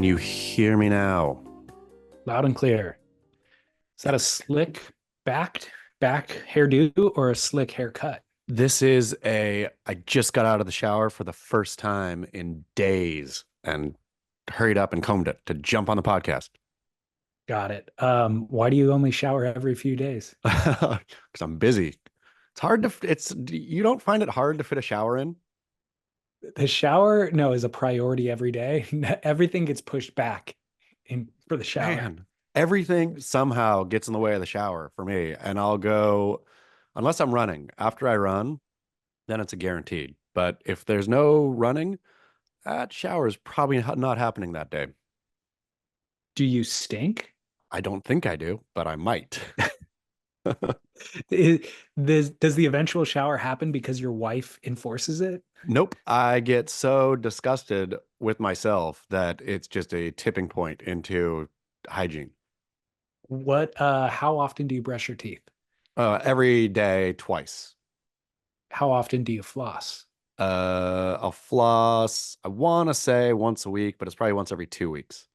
Can you hear me now? Loud and clear. Is that a slick back hairdo or a slick haircut? I just got out of the shower for the first time in days and hurried up and combed it to jump on the podcast. Got it. Why do you only shower every few days? Because I'm busy. You don't find it hard to fit a shower in? The shower, no, is a priority every day. Everything gets pushed back in for the shower. Man, everything somehow gets in the way of the shower for me. And I'll go, unless I'm running. After I run, then it's a guaranteed. But if there's no running, that shower is probably not happening that day. Do you stink? I don't think I do, but I might. Does the eventual shower happen because your wife enforces it? Nope. I get so disgusted with myself that it's just a tipping point into hygiene. How often do you brush your teeth? Every day, twice. How often do you floss? I'll floss, I want to say once a week, but it's probably once every 2 weeks.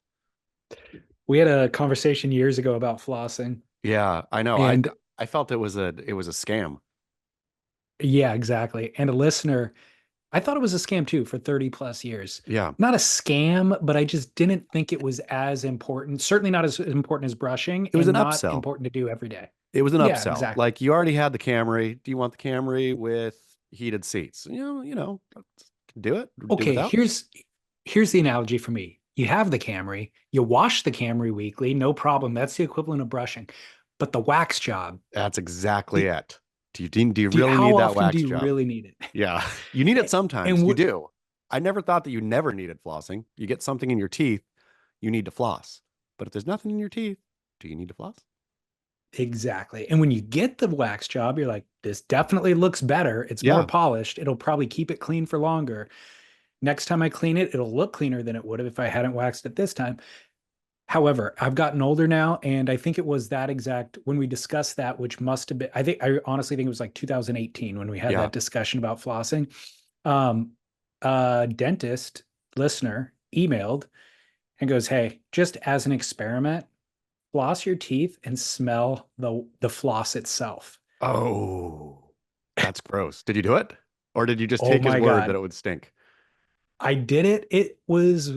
We had a conversation years ago about flossing, Yeah, I know. I and I felt it was a scam. yeah, exactly. And a listener, I thought it was a scam too for 30 plus years. Yeah, Not a scam, but I just didn't think it was as important. Certainly not as important as brushing it was and an not upsell. important to do every day. It was an Yeah, upsell. exactly. Like you already had the Camry. Do you want the Camry with heated seats? Do it. Do Okay, without. here's the analogy for me. You have the Camry, you wash the Camry weekly, no problem. That's the equivalent of brushing. But the wax job, That's exactly do, it. Do you really how need that often do wax you job? really need it? Yeah, you need it sometimes. And You do. I never thought that you never needed flossing. You get something in your teeth, you need to floss. But if there's nothing in your teeth, do you need to floss? exactly. And when you get the wax job, you're like, this definitely looks better. It's more Yeah, polished. It'll probably keep it clean for longer. Next time I clean it, it'll look cleaner than it would have if I hadn't waxed it this time. However, I've gotten older now, and I think it was that exact when we discussed that, which must have been, I honestly think it was like 2018 when we had yeah. that discussion about flossing. Um, dentist listener emailed and goes, "Hey, just as an experiment, floss your teeth and smell the floss itself." Oh, that's gross. Did you do it? Or did you just Oh take his my word that God. it would stink? I did it. It was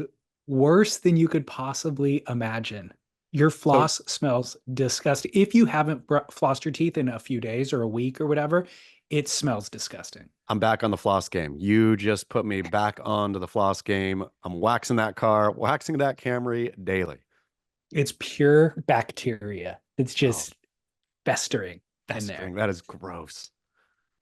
worse than you could possibly imagine. Your So floss smells disgusting. If you haven't flossed your teeth in a few days or a week or whatever, it smells disgusting. I'm back on the floss game. You just put me back onto the floss game. I'm waxing that car, waxing that Camry daily. It's pure bacteria. It's Oh, just festering in festering. there. That is gross.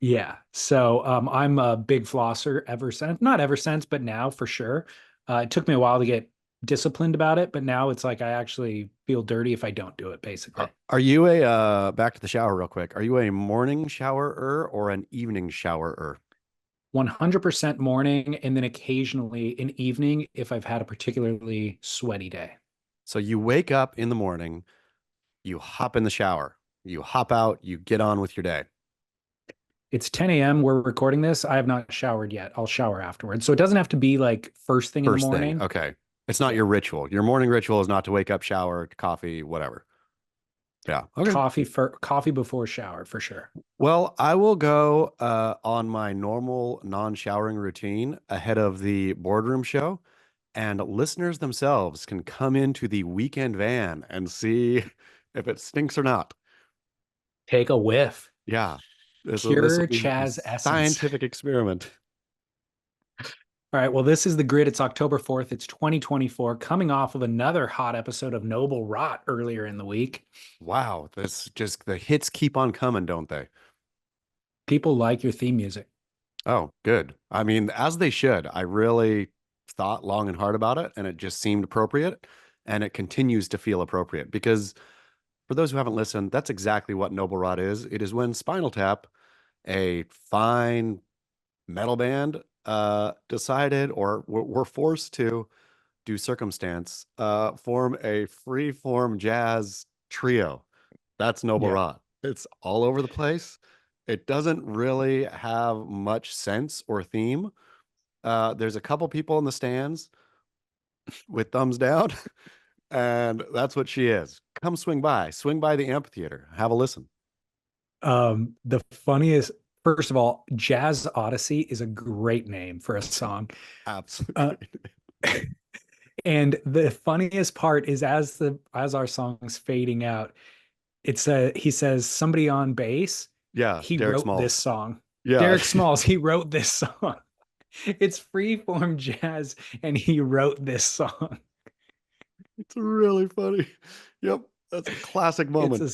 Yeah. So I'm a big flosser ever since, not ever since, but now for sure. It took me a while to get disciplined about it, but now it's like I actually feel dirty if I don't do it, basically. Are you back to the shower real quick? Are you a morning showerer or an evening showerer? 100% morning and then occasionally an evening if I've had a particularly sweaty day. So you wake up in the morning, you hop in the shower, you hop out, you get on with your day. It's 10 a.m. We're recording this. I have not showered yet. I'll shower afterwards. So it doesn't have to be like first thing in the First thing. morning. Okay. It's not Yeah. your ritual. Your morning ritual is not to wake up, shower, coffee, whatever. Yeah. Okay. Coffee before shower for sure. Well, I will go on my normal non-showering routine ahead of the boardroom show, and listeners themselves can come into the weekend van and see if it stinks or not. Take a whiff. Yeah, this will Pure be my Chaz essence. scientific experiment. All right. Well, this is the grid. It's October 4th. It's 2024, coming off of another hot episode of Noble Rot earlier in the week. Wow, this just the hits keep on coming, don't they? People like your theme music. Oh, good. I mean, as they should. I really thought long and hard about it, and it just seemed appropriate, and it continues to feel appropriate because for those who haven't listened, that's exactly what Noble Rot is. It is when Spinal Tap, a fine metal band, decided or were forced to, due circumstance, form a free form jazz trio. That's Noble Yeah. Rot. It's all over the place. It doesn't really have much sense or theme. There's a couple people in the stands. with thumbs down. And that's what she is. Come swing by the amphitheater, have a listen. The funniest, first of all, Jazz Odyssey is a great name for a song. Uh, Absolutely. and the funniest part is as our song's fading out, he says somebody on bass, Yeah, he Derek wrote this Smalls. song. Yeah, Derek Smalls, he wrote this song. It's freeform jazz, and he wrote this song. it's really funny. Yep, that's a classic It's moment.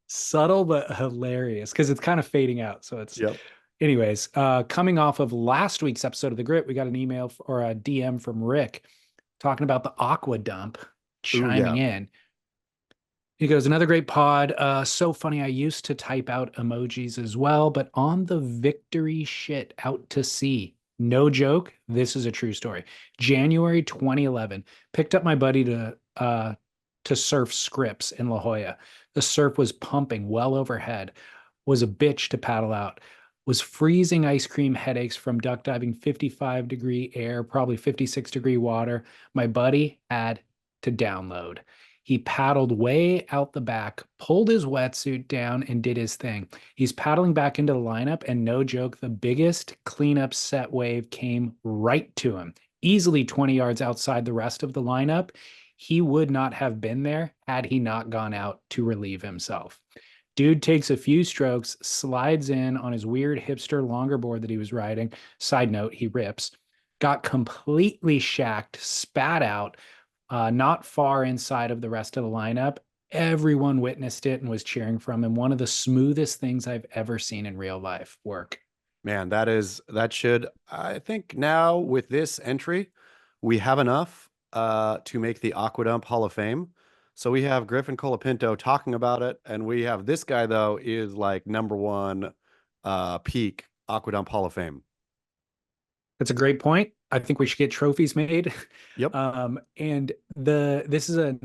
subtle but hilarious because it's kind of fading out. So it's, Yep. anyways, coming off of last week's episode of The Grit, we got an email or a DM from Rick talking about the Aqua dump, Ooh, chiming yeah. in. He goes, another great pod. So funny. I used to type out emojis as well, but on the victory shit out to sea. No joke. This is a true story. January 2011, picked up my buddy to surf Scripps in La Jolla. The surf was pumping well overhead, was a bitch to paddle out, was freezing ice cream headaches from duck diving 55-degree air, probably 56-degree water. My buddy had to download. He paddled way out the back, pulled his wetsuit down, and did his thing. He's paddling back into the lineup, and no joke, the biggest cleanup set wave came right to him, easily 20 yards outside the rest of the lineup. He would not have been there had he not gone out to relieve himself. Dude takes a few strokes, slides in on his weird hipster longer board that he was riding. Side note, he rips. Got completely shacked, spat out, not far inside of the rest of the lineup. Everyone witnessed it and was cheering from him. One of the smoothest things I've ever seen in real life work. Man, that should, I think now with this entry, we have enough to make the Aquadump Hall of Fame. So we have Griffin Colapinto talking about it, and we have this guy though is like number one peak Aquadump Hall of Fame. That's a great point. I think we should get trophies made. Yep. And this is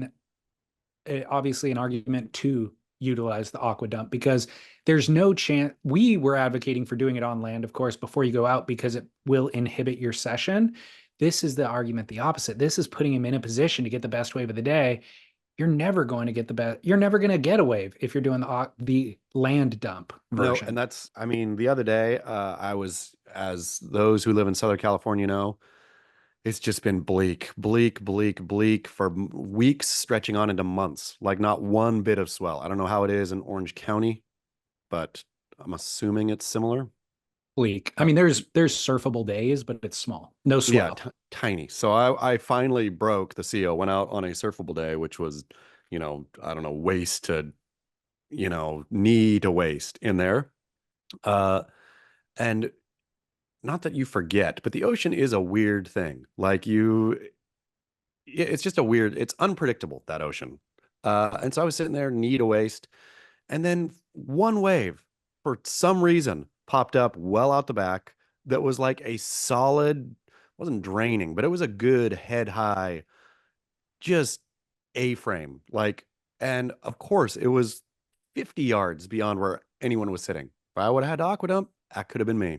obviously an argument to utilize the aqua dump because there's no chance. We were advocating for doing it on land, of course, before you go out because it will inhibit your session. This is the argument the opposite. This is putting him in a position to get the best wave of the day. You're never going to get the best. You're never going to get a wave if you're doing the land dump No, version. and that's, I mean, the other day, I was, as those who live in Southern California know, it's just been bleak for weeks, stretching on into months, like not one bit of swell. I don't know how it is in Orange County, but I'm assuming it's similar. Bleak. I mean, there's surfable days, but it's small. No Yeah, swell. tiny. So I finally broke the seal, went out on a surfable day, which was, I don't know, waist to, knee to waist in there. Uh, and not that you forget, but the ocean is a weird thing. Like it's just it's unpredictable, that ocean. And so I was sitting there knee to waist, and then one wave for some reason popped up well out the back that was like a solid, wasn't draining, but it was a good head high, just A-frame. Like, and of course it was 50 yards beyond where anyone was sitting. If I would have had Aquadump, that could have been me.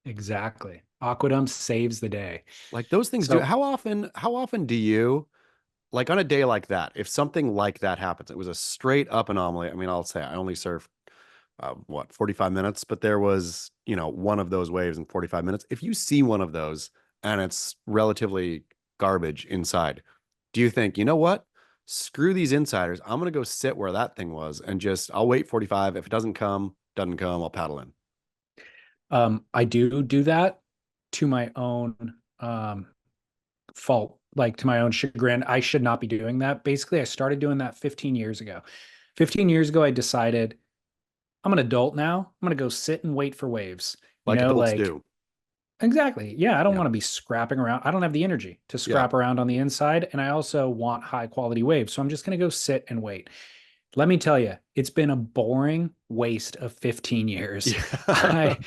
Exactly. Aquadump saves the day. Like those things do. So How often do you, like on a day like that, if something like that happens, it was a straight up anomaly. I mean, I'll say I only surfed 45 minutes, but there was, one of those waves in 45 minutes. If you see one of those and it's relatively garbage inside, do you think, you know what? Screw these insiders. I'm going to go sit where that thing was and just, I'll wait 45. If it doesn't come, I'll paddle in. I do that to my own fault, like to my own chagrin. I should not be doing that. Basically, I started doing that 15 years ago. 15 years ago, I decided I'm an adult now. I'm going to go sit and wait for waves. Like adults Like do. exactly. Yeah, I don't Yeah. want to be scrapping around. I don't have the energy to Yeah. scrap around on the inside. And I also want high quality waves. So I'm just going to go sit and wait. Let me tell you, it's been a boring waste of 15 years. Yeah. I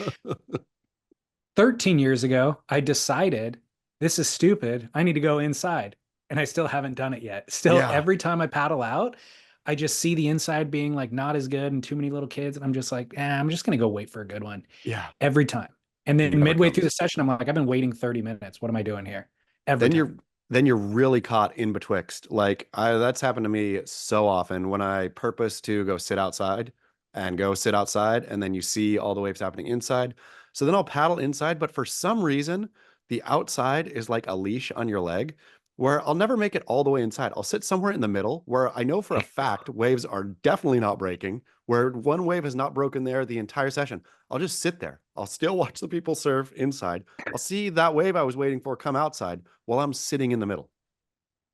13 years ago, I decided this is stupid. I need to go inside. And I still haven't done it yet. Still, Yeah. every time I paddle out, I just see the inside being like not as good and too many little kids. And I'm just like, I'm just going to go wait for a good one Yeah. every time. And It then never midway through the comes. session, I'm like, I've been waiting 30 minutes. What am I doing here? Every Then you're time. then you're really caught in betwixt. Like that's happened to me so often when I purpose to go sit outside and go sit outside, and then you see all the waves happening inside. So then I'll paddle inside, but for some reason, the outside is like a leash on your leg where I'll never make it all the way inside. I'll sit somewhere in the middle where I know for a fact waves are definitely not breaking, where one wave has not broken there the entire session. I'll just sit there. I'll still watch the people surf inside. I'll see that wave I was waiting for come outside while I'm sitting in the middle.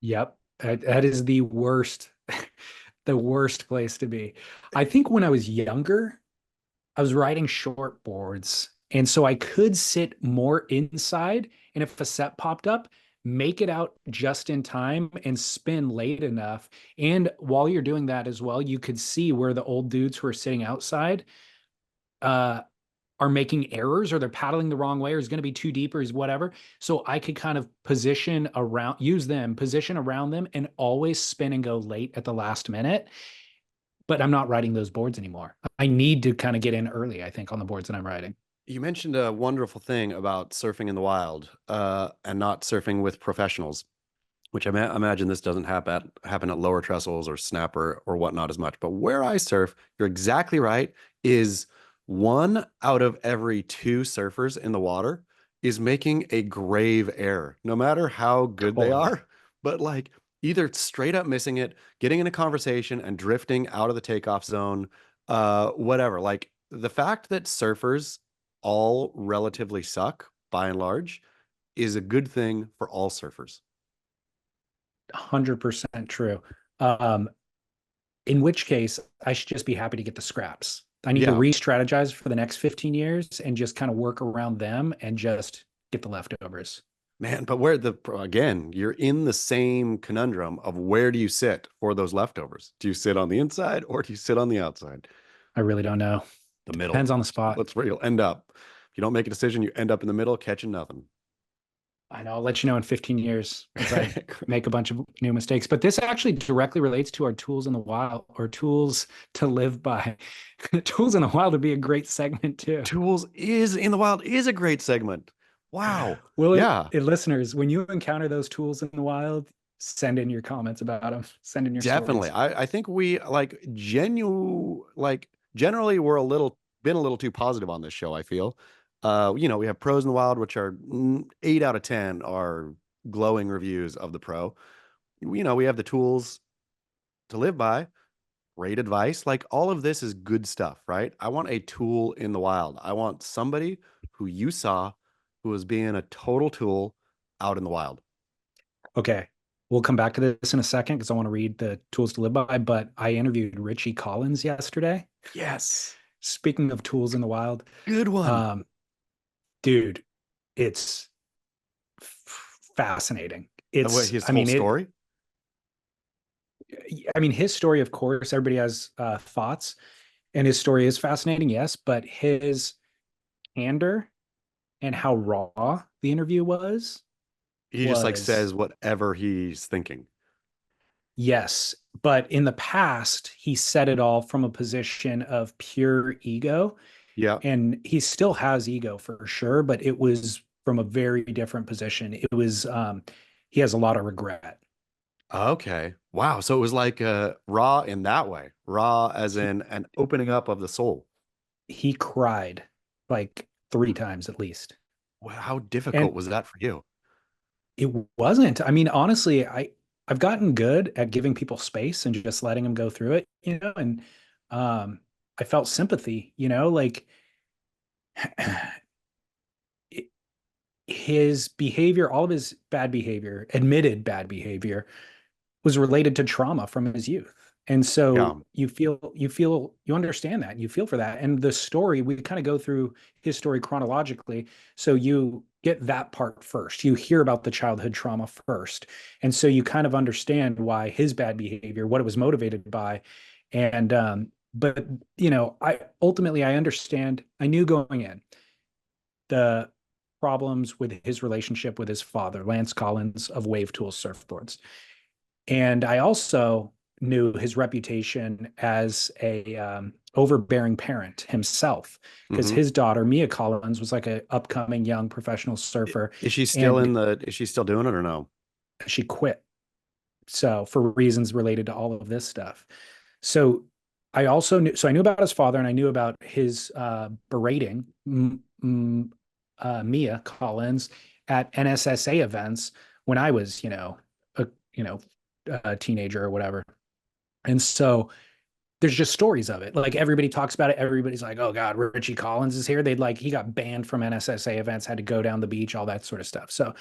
Yep. That is the worst, the worst place to be. I think when I was younger, I was riding short boards. And so I could sit more inside. And if a set popped up, make it out just in time and spin late enough. And while you're doing that as well, you could see where the old dudes who are sitting outside uh, are making errors, or they're paddling the wrong way, or is going to be too deep, or is whatever. So I could kind of position around, use them, position around them, and always spin and go late at the last minute. But I'm not riding those boards anymore. I need to kind of get in early, I think, on the boards that I'm riding. You mentioned a wonderful thing about surfing in the wild and not surfing with professionals, which imagine this doesn't happen at lower trestles or snapper or whatnot as much. But where I surf, you're exactly right, is one out of every two surfers in the water is making a grave error, no matter how good they Totally. are. But like either straight up missing it, getting in a conversation and drifting out of the takeoff zone, whatever. Like the fact that surfers all relatively suck by and large is a good thing for all surfers. 100% true. Um, in which case, I should just be happy to get the scraps. I need to Yeah, re-strategize for the next 15 years and just kind of work around them and just get the leftovers. man, but where the again, you're in the same conundrum of where do you sit for those leftovers? Do you sit on the inside or do you sit on the outside? I really don't know. The middle. Depends on the spot. That's where you'll end up. If you don't make a decision, you end up in the middle catching nothing. I know. I'll let you know in 15 years if I make a bunch of new mistakes. But this actually directly relates to our tools in the wild, or tools to live by. Tools in the wild would be a great segment too. Tools is in the wild is a great segment. Wow. Well, Yeah, listeners, when you encounter those tools in the wild, send in your comments about them. Send in your definitely. stories. I think we like generally we're a little too positive on this show, I feel. We have pros in the wild, which are 8 out of 10 are glowing reviews of the pro. We have the tools to live by, great advice. Like all of this is good stuff, right? I want a tool in the wild. I want somebody who you saw who was being a total tool out in the wild. Okay. We'll come back to this in a second because I want to read the tools to live by. But I interviewed Richie Collins yesterday. Yes. Speaking of tools in the wild, Good one. um, dude, it's fascinating. What It's, his I whole mean, story? his story, of course, everybody has thoughts, and his story is fascinating, yes, but his candor and how raw the interview He just like was says whatever he's thinking. yes. But in the past, he said it all from a position of pure ego, Yeah. and he still has ego for sure, but it was from a very different position. It was he has a lot of regret. Okay. Wow. So it was like raw in that way. Raw as He in an opening up of the soul. he cried like 3 times at least. Well, how difficult And was that for you? it wasn't. I mean, honestly, I've gotten good at giving people space and just letting them go through it, and um I felt sympathy, like his behavior, all of his bad behavior, admitted bad behavior, was related to trauma from his youth. And Yeah. so you understand that, you feel for that. And the story, we kind of go through his story chronologically. So you get that part first. You hear about the childhood trauma first. And so you kind of understand why his bad behavior, what it was motivated by. And but I understand, I knew going in the problems with his relationship with his father, Lance Collins of Wave Tools Surfboards. And I also knew his reputation as a overbearing parent himself, because Hmm. his daughter Mia Collins was like an upcoming young professional surfer, Is she still and in the, is she still doing it or no? She quit. So for reasons related to all of this stuff. So I also knew, so I knew about his father and I knew about his berating Mia Collins at NSSA events when I was, a, you know, a teenager or whatever. And so there's just stories of it. Like everybody talks about it. Everybody's like, oh God, Richie Collins is here. They'd like, he got banned from NSSA events, had to go down the beach, all that sort of stuff. So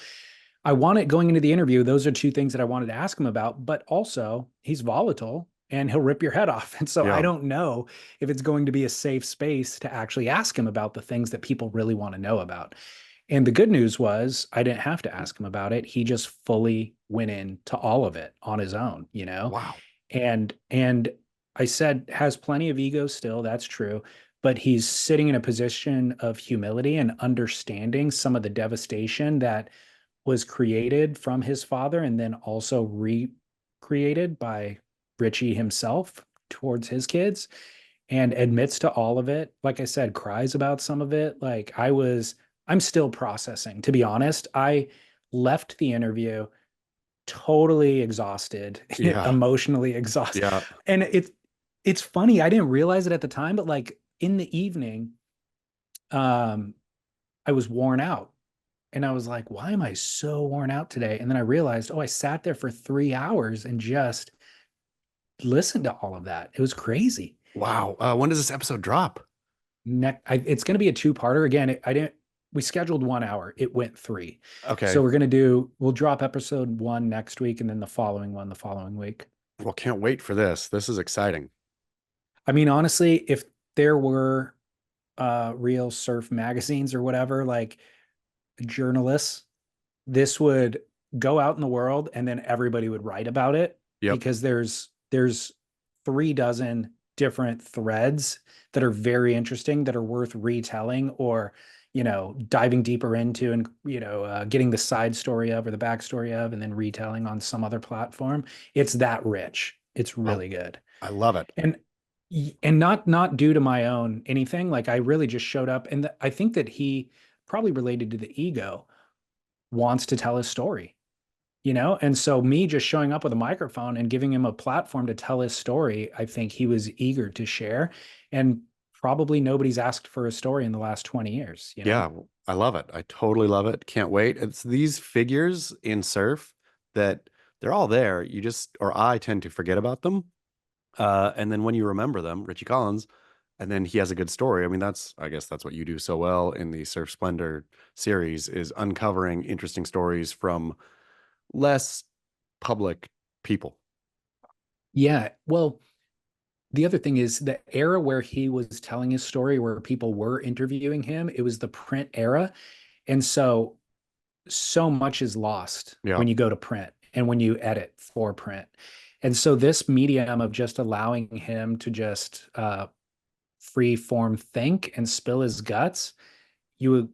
I wanted going into the interview, those are two things that I wanted to ask him about, but also he's volatile and he'll rip your head off. And so I Yeah. don't know if it's going to be a safe space to actually ask him about the things that people really want to know about. And the good news was I didn't have to ask him about it. He just fully went into all of it on his own, Wow. And I said has plenty of ego still, that's true, but he's sitting in a position of humility and understanding some of the devastation that was created from his father and then also recreated by Richie himself towards his kids and admits to all of it. Like I said, cries about some of it. I'm still processing, to be honest. I left the interview totally exhausted, Yeah. emotionally exhausted. Yeah. And it's funny, I didn't realize it at the time, but like in the evening, um, I was worn out. And I was like, why am I so worn out today? And then I realized, oh, I sat there for 3 hours and just listened to all of that. It was crazy. Wow. When does this episode drop? It's going to be a two-parter. Again, we scheduled 1 hour. It went three. Okay. So we'll drop episode one next week and then the following one the following week. Well, can't wait for this. This is exciting. I mean, honestly, if there were real surf magazines or whatever, like journalists, this would go out in the world and then everybody would write about it Yep. because there's 3 dozen different threads that are very interesting that are worth retelling or diving deeper into and getting the side story of or the backstory of and then retelling on some other platform. It's that rich. It's I, really good. I love it. And not due to my own anything. Like I really just showed up and I think that he probably related to the ego wants to tell his story, And so me just showing up with a microphone and giving him a platform to tell his story, I think he was eager to share. And probably nobody's asked for a story in the last 20 years. Yeah. I love it. I totally love it. Can't wait. It's these figures in surf that they're all there. You just, or I tend to forget about them. And then when you remember them, Richie Collins, and then he has a good story. I mean, I guess that's what you do so well in the Surf Splendor series is uncovering interesting stories from less public people. Yeah. Well, the other thing is the era where he was telling his story, where people were interviewing him, it was the print era. And so much is lost Yeah. when you go to print and when you edit for print. And so this medium of just allowing him to just free form think and spill his guts, you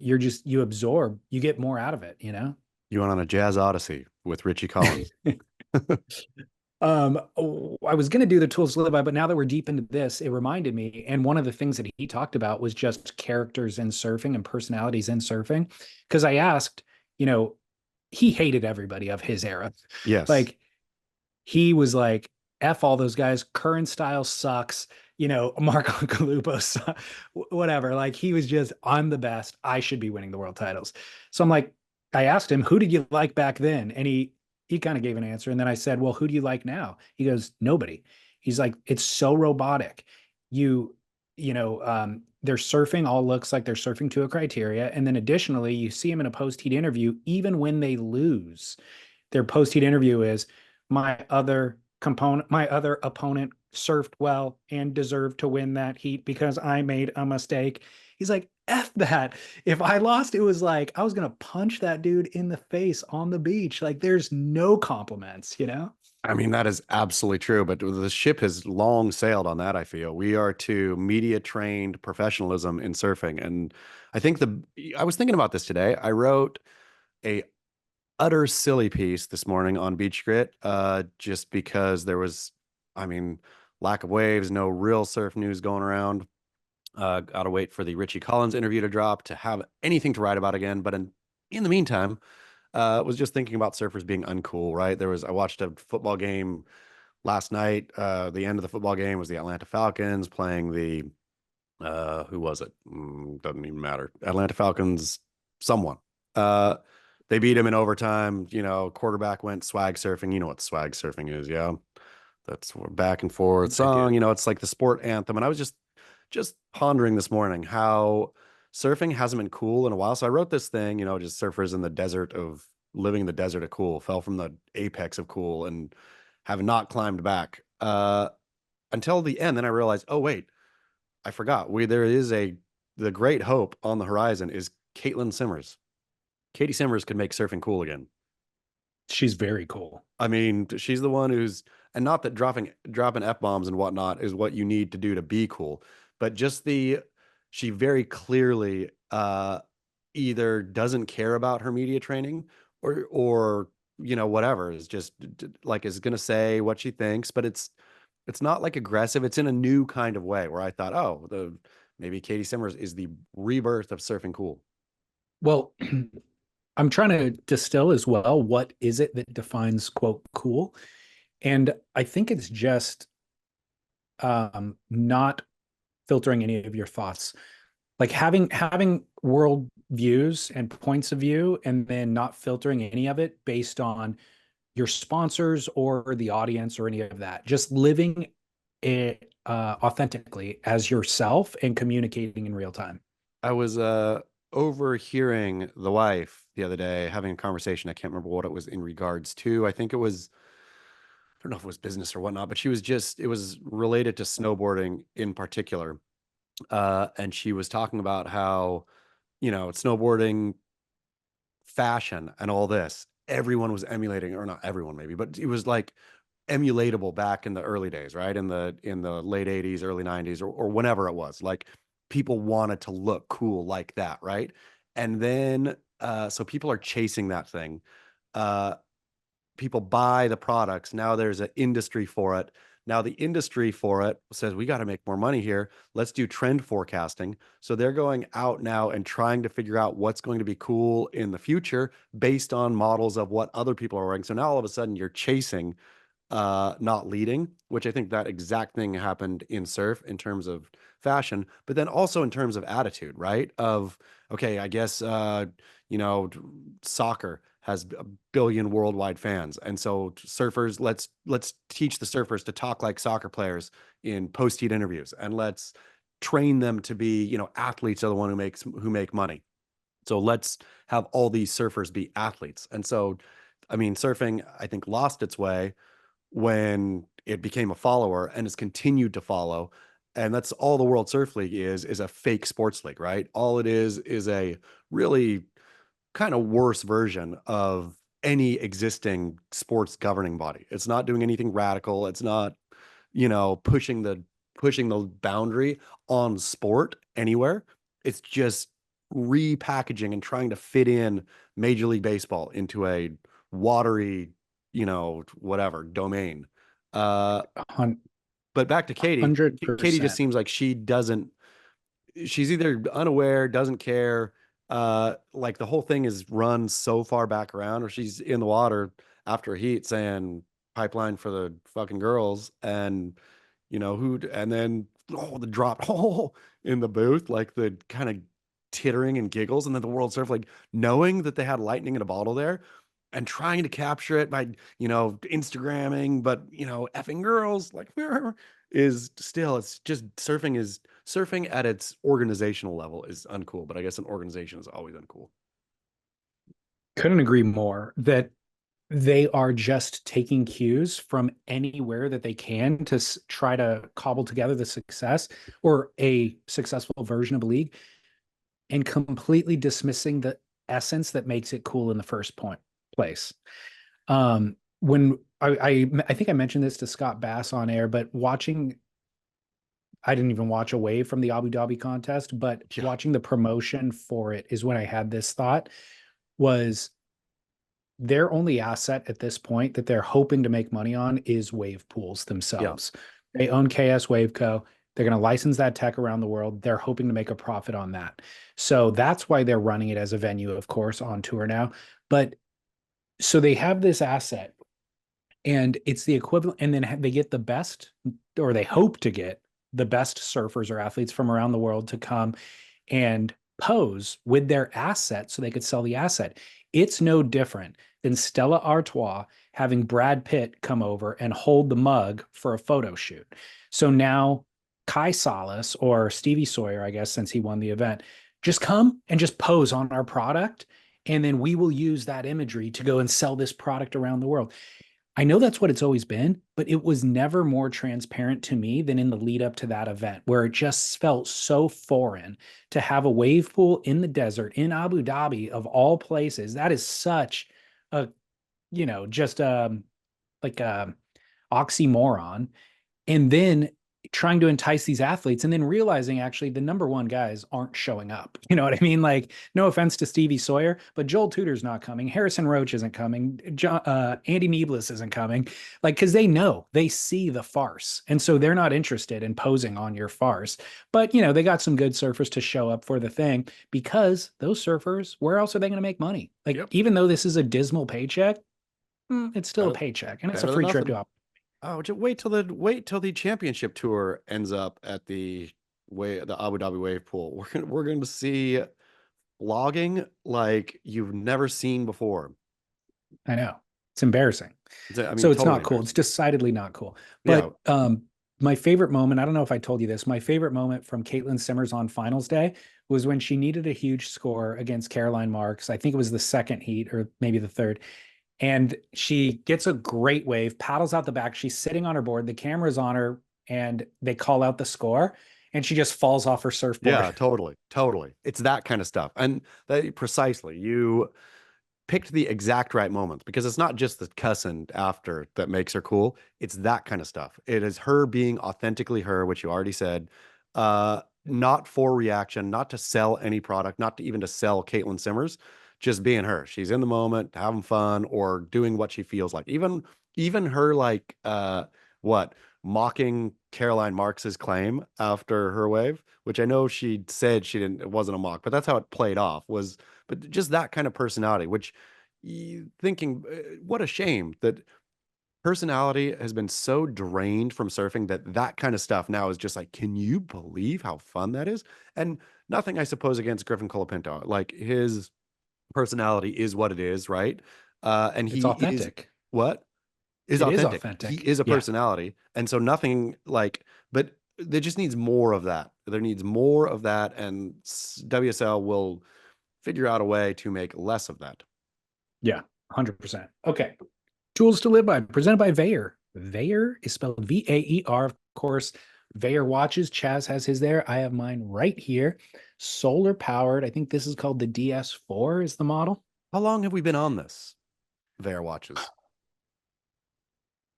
absorb, you get more out of it. You went on a jazz odyssey with Richie Collins. I was going to do the tools to live by, but now that we're deep into this, it reminded me. And one of the things that he talked about was just characters in surfing and personalities in surfing. Because I asked, he hated everybody of his era. Yes. Like he was like, F all those guys. Curran style sucks. Marco Calupo, whatever. Like he was just, I'm the best. I should be winning the world titles. So I'm like, I asked him, who did you like back then? And he kind of gave an answer. And then I said, well, who do you like now? He goes, nobody. He's like, it's so robotic. Their surfing all looks like they're surfing to a criteria. And then additionally, you see them in a post-heat interview, even when they lose, their post-heat interview is my other opponent surfed well and deserved to win that heat because I made a mistake. He's like, F that. If I lost, it was like I was gonna punch that dude in the face on the beach. Like there's no compliments. I mean, that is absolutely true, but the ship has long sailed on that, I feel. We are to media trained professionalism in surfing. And I was thinking about this today. I wrote a utter silly piece this morning on Beach Grit, just because there was, I mean, lack of waves, no real surf news going around. Gotta wait for the Richie Collins interview to drop to have anything to write about again. But in the meantime, Was just thinking about surfers being uncool, right? I watched a football game last night. The end of the football game was the Atlanta Falcons playing the who was it? Doesn't even matter. Atlanta Falcons, someone. Uh, they beat him in overtime. Quarterback went swag surfing. You know what swag surfing is, yeah? That's back and forth I do. song. It's like the sport anthem. And I was just pondering this morning how surfing hasn't been cool in a while. So I wrote this thing, just surfers in the desert of living in the desert of cool, fell from the apex of cool and have not climbed back until the end. Then I realized, oh wait, I forgot. There is the great hope on the horizon is Caitlin Simmers. Katie Simmers could make surfing cool again. She's very cool. I mean, she's the one who's, and not that dropping F-bombs and whatnot is what you need to do to be cool, but just she very clearly either doesn't care about her media training or whatever, is just like is gonna say what she thinks, but it's not like aggressive. It's in a new kind of way where I thought, oh, maybe Katie Simmers is the rebirth of surfing cool. Well, I'm trying to distill as well, what is it that defines quote cool? And I think it's just not filtering any of your thoughts. Like having world views and points of view, and then not filtering any of it based on your sponsors or the audience or any of that. Just living it authentically as yourself and communicating in real time. I was overhearing the wife the other day having a conversation. I can't remember what it was in regards to. I think it was, I don't know if it was business or whatnot, but it was related to snowboarding in particular. And she was talking about how, snowboarding fashion and all this, everyone was emulating, or not everyone maybe, but it was like emulatable back in the early days, right? In the late 80s, early 90s, or whenever it was. Like people wanted to look cool like that, right? And then so people are chasing that thing. Uh People buy the products. Now there's an industry for it. Now the industry for it says we got to make more money here. Let's do trend forecasting. So they're going out now and trying to figure out what's going to be cool in the future based on models of what other people are wearing. So now all of a sudden you're chasing, not leading, which I think that exact thing happened in surf in terms of fashion, but then also in terms of attitude, right? Of, okay, I guess, you know, soccer has a billion worldwide fans. And so surfers, let's teach the surfers to talk like soccer players in post-heat interviews, and let's train them to be, athletes are the one who make money. So let's have all these surfers be athletes. And so, I mean, surfing, I think, lost its way when it became a follower and has continued to follow. And that's all the World Surf League is a fake sports league, right? All it is a really kind of worse version of any existing sports governing body. It's not doing anything radical. It's not, pushing the boundary on sport anywhere. It's just repackaging and trying to fit in Major League Baseball into a watery, whatever domain. Uh, but back to Katie. Katie just 100%. seems like she's either unaware, doesn't care. Like the whole thing is run so far back around, or she's in the water after a heat saying pipeline for the fucking girls, and and then the drop in the booth, like the kind of tittering and giggles, and then the World Surf, like knowing that they had lightning in a bottle there and trying to capture it by, Instagramming, but effing girls, like is still, it's just surfing at its organizational level is uncool, but I guess an organization is always uncool. Couldn't agree more that they are just taking cues from anywhere that they can to try to cobble together the success or a successful version of a league, and completely dismissing the essence that makes it cool in the first place. When I think I mentioned this to Scott Bass on air, but I didn't even watch away from the Abu Dhabi contest, but Yeah. watching the promotion for it is when I had this thought, was their only asset at this point that they're hoping to make money on is wave pools themselves. They own 𝐾𝐻-𝐴𝐻-𝐻. They're going to license that tech around the world. They're hoping to make a profit on that. So that's why they're running it as a venue, of course, on tour now. But So they have this asset, and it's the equivalent, and then they get the best, or they hope to get the best surfers or athletes from around the world to come and pose with their asset so they could sell the asset. It's no different than Stella Artois having Brad Pitt come over and hold the mug for a photo shoot. So now Kai Salas, or Stevie Sawyer, I guess, since he won the event, just come and just pose on our product. And then we will use that imagery to go and sell this product around the world. I know that's what it's always been, but it was never more transparent to me than in the lead up to that event, where it just felt so foreign to have a wave pool in the desert in Abu Dhabi, of all places. That is such a, just like a oxymoron. And then trying to entice these athletes and then realizing actually the number one guys aren't showing up. You know what I mean? Like, no offense to Stevie Sawyer, but Joel Tudor's not coming. Harrison Roach isn't coming. Andy Neeblis isn't coming. Like, because they see the farce. And so they're not interested in posing on your farce. But, they got some good surfers to show up for the thing, because those surfers, where else are they going to make money? Like, even though this is a dismal paycheck, it's still a paycheck, and it's a free trip to Oh, just wait till the championship tour ends up at the Abu Dhabi wave pool. We're going to see vlogging like you've never seen before. I know. It's embarrassing. I mean, So it's totally not cool. It's embarrassing. decidedly not cool. But my favorite moment, I don't know if I told you this, my favorite moment from Caitlin Simmers on finals day was when she needed a huge score against Caroline Marks. I think it was the second heat, or maybe the third. And she gets a great wave, paddles out the back. She's sitting on her board. The camera's on her, and they call out the score, and she just falls off her surfboard. Yeah, totally. Totally. It's that kind of stuff. And precisely, you picked the exact right moments, because it's not just the cussing after that makes her cool. It's that kind of stuff. It is her being authentically her, which you already said, not for reaction, not to sell any product, not to even to sell Caitlin Simmers, just being her. She's in the moment, having fun, or doing what she feels like. Even her, like, what, mocking Caroline Marks's claim after her wave, which I know she said she didn't, it wasn't a mock, but that's how it played off, was, but just that kind of personality, which, thinking, what a shame that personality has been so drained from surfing, that kind of stuff now is just like, can you believe how fun that is? And nothing, I suppose, against Griffin Colapinto. Like, his personality is what it is, right? And It's he is authentic. what is It is authentic. He authentic. is a Yeah. personality. And so nothing like, but there just needs more of that. There needs more of that. And WSL will figure out a way to make less of that. Yeah. 100%. Okay. Tools to live by, presented by 𝐲𝐿r. 𝐲𝐿r is spelled VAER, of course. 𝐲𝐿r watches. Chaz has his there. I have mine right here. Solar powered. I think this is called the DS4 is the model. How long have we been on this? 𝐲𝐿r watches.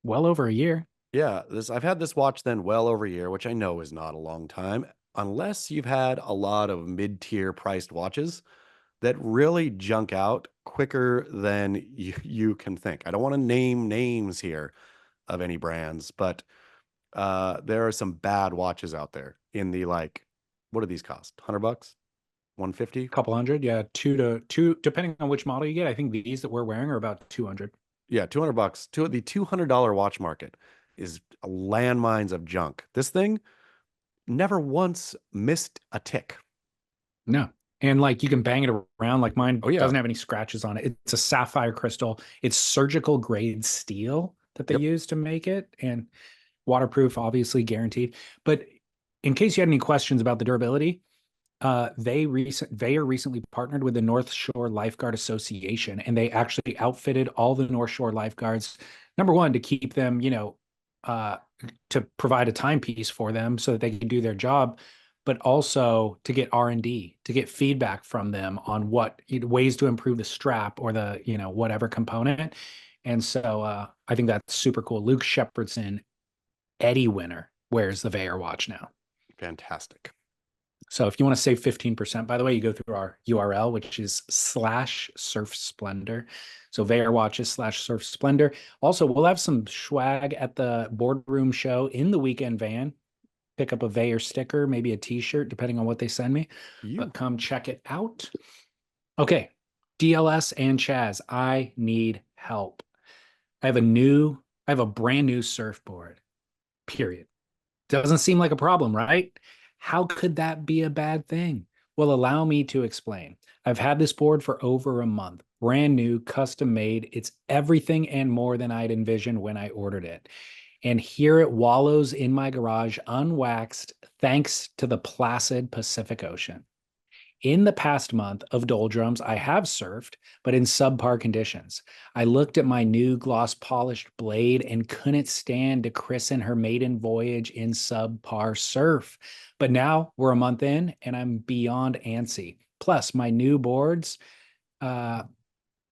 Well over a year. Yeah, I've had this watch then well over a year, which I know is not a long time, unless you've had a lot of mid-tier priced watches that really junk out quicker than you can think. I don't want to name names here of any brands, but there are some bad watches out there in the, like, what do these cost? $100? 150? Couple hundred. Yeah. Two, depending on which model you get. I think these that we're wearing are about 200. Yeah, $200. The $200 watch market is landmines of junk. This thing never once missed a tick. No. And like, you can bang it around. Like, mine Oh, yeah. doesn't have any scratches on it. It's a sapphire crystal. It's surgical grade steel that they use to make it, and waterproof, obviously guaranteed. But in case you had any questions about the durability, 𝐲𝐿r recently partnered with the North Shore Lifeguard Association, and they actually outfitted all the North Shore lifeguards. Number one, to keep them, to provide a timepiece for them so that they can do their job, but also to get R&D, to get feedback from them on what ways to improve the strap or the, whatever component. And so I think that's super cool. Luke Shepherdson, Eddie winner, wears the 𝐲𝐿r watch now. Fantastic. So if you want to save 15%, by the way, you go through our URL, which is /surfsplendor. So 𝐲𝐿r watches /surfsplendor. Also, we'll have some swag at the boardroom show in the weekend van. Pick up a 𝐲𝐿r sticker, maybe a t-shirt, depending on what they send me. But come check it out. Okay. DLS and Chaz, I need help. I have a brand new surfboard, period. Doesn't seem like a problem, right? How could that be a bad thing? Well, allow me to explain. I've had this board for over a month, brand new, custom made. It's everything and more than I'd envisioned when I ordered it. And here it wallows in my garage, unwaxed, thanks to the placid Pacific Ocean. In the past month of doldrums, I have surfed, but in subpar conditions. I looked at my new gloss polished blade and couldn't stand to christen her maiden voyage in subpar surf. But now we're a month in and I'm beyond antsy. Uh,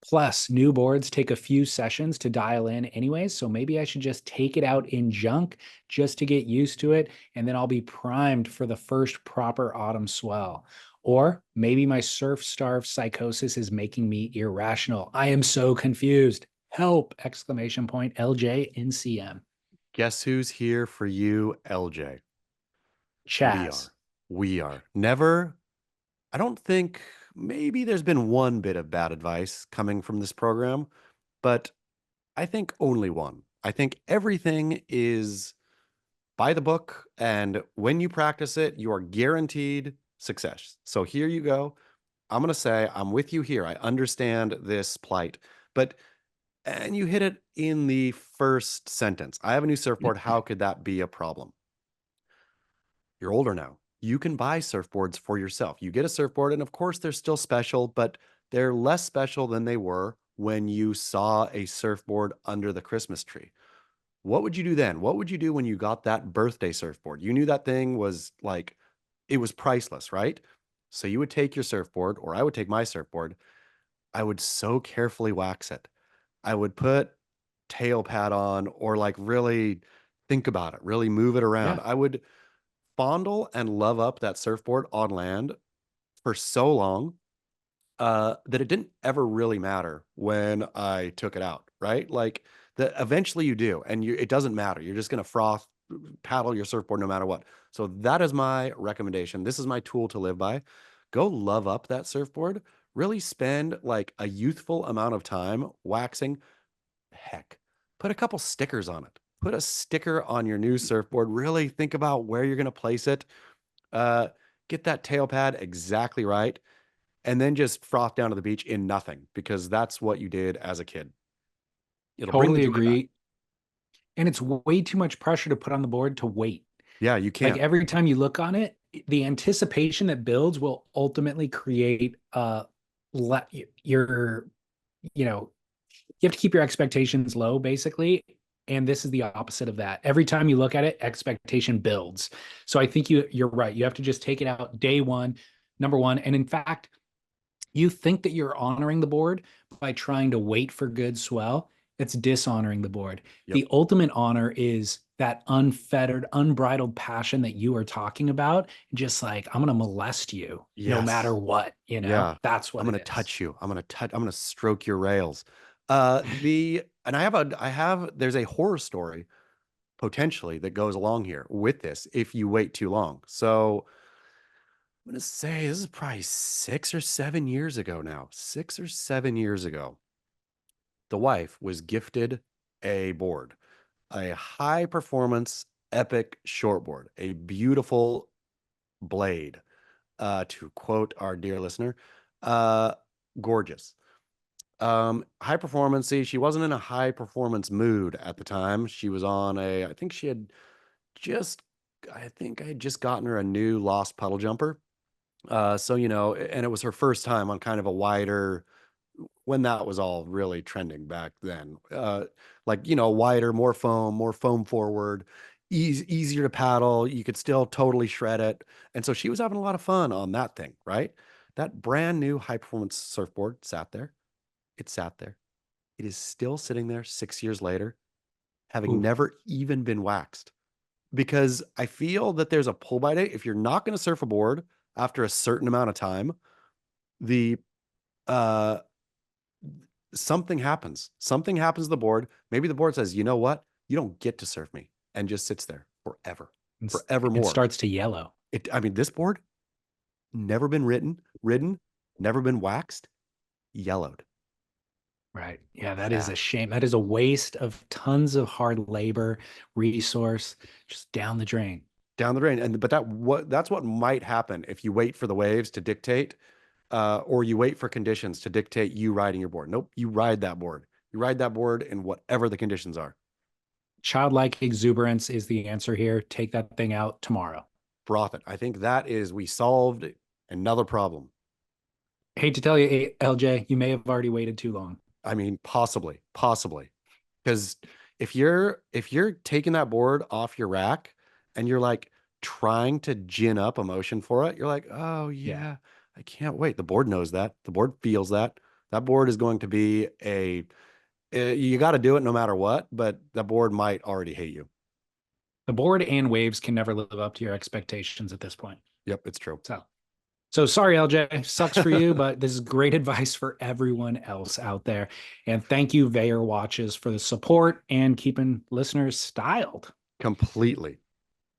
Plus, new boards take a few sessions to dial in anyways, so maybe I should just take it out in junk just to get used to it, and then I'll be primed for the first proper autumn swell. Or maybe my surf-starved psychosis is making me irrational. I am so confused. Help! Exclamation point LJ Guess who's here for you, LJ? We Chaz. are. We are. Never, I don't think, maybe there's been one bit of bad advice coming from this program, but I think only one. I think everything is by the book, and when you practice it, you are guaranteed success. So here you go. I'm going to say, I'm with you here. I understand this plight, but, and you hit it in the first sentence. I have a new surfboard. How could that be a problem? You're older now. You can buy surfboards for yourself. You get a surfboard, and of course, they're still special, but they're less special than they were when you saw a surfboard under the Christmas tree. What would you do then? What would you do when you got that birthday surfboard? You knew that thing was like, it was priceless, right? So you would take your surfboard, or I would take my surfboard. I would so carefully wax it. I would put tail pad on, or like really think about it, really move it around. Yeah. I would fondle and love up that surfboard on land for so long that it didn't ever really matter when I took it out, right? Like that eventually you do, and it doesn't matter. You're just gonna froth paddle your surfboard no matter what. So that is my recommendation. This is my tool to live by. Go love up that surfboard. Really spend like a youthful amount of time waxing. Heck, put a couple stickers on it. Put a sticker on your new surfboard. Really think about where you're gonna place it. Uh, get that tail pad exactly right, and then just froth down to the beach in nothing, because that's what you did as a kid. It'll bring the Totally joy back. agree. And it's way too much pressure to put on the board to wait. Yeah, you Like can't. every time you look on it, the anticipation that builds will ultimately create le- your, you know, you have to keep your expectations low basically. And this is the opposite of that. Every time you look at it, expectation builds. So I think you're right. You have to just take it out day one, number one. And in fact, you think that you're honoring the board by trying to wait for good swell. It's dishonoring the board. Yep. The ultimate honor is that unfettered, unbridled passion that you are talking about. Just like, I'm going to molest you no matter Yes. what, Yeah. that's I'm what gonna it is. touch you. I'm gonna stroke your rails. And there's a horror story potentially that goes along here with this if you wait too long. So I'm gonna say this is probably 6 or 7 years ago now. 6 or 7 years ago, the wife was gifted a board, a high performance epic shortboard, a beautiful blade. To quote our dear listener, uh, gorgeous. High performancey. She wasn't in a high performance mood at the time. She was on I think she had just, I think I had just gotten her a new Lost puddle jumper. So, and it was her first time on kind of a wider, when that was all really trending back then. Like, wider, more foam forward, easier to paddle. You could still totally shred it. And so she was having a lot of fun on that thing, right? That brand new high performance surfboard sat there. It sat there. It is still sitting there 6 years later, having Ooh, never even been waxed. Because I feel that there's a pull by date. If you're not going to surf a board after a certain amount of time, the uh something happens. Something happens to the board. Maybe the board says, you know what? You don't get to serve me, and just sits there forever, it forevermore. starts to yellow. I mean, this board never been ridden, never been waxed, yellowed. Right. Yeah, that is Yeah. a shame. That is a waste of tons of hard labor, resource, just down the drain. Down the drain. And but that's what might happen if you wait for the waves to dictate, or you wait for conditions to dictate you riding your board. Nope, you ride that board. You ride that board in whatever the conditions are. Childlike exuberance is the answer here. Take that thing out tomorrow. Froth it. I think that is we solved another problem. Hate to tell you, LJ, you may have already waited too long. I mean, possibly. Because if you're taking that board off your rack and you're like trying to gin up emotion for it, you're like, oh Yeah. yeah, I can't wait. The board knows that. The board feels that. That board is going to be you got to do it no matter what, but the board might already hate you. The board and waves can never live up to your expectations at this point. Yep, it's true. So sorry, LJ, sucks for you, but this is great advice for everyone else out there. And thank you, Vayer Watches, for the support and keeping listeners styled. Completely.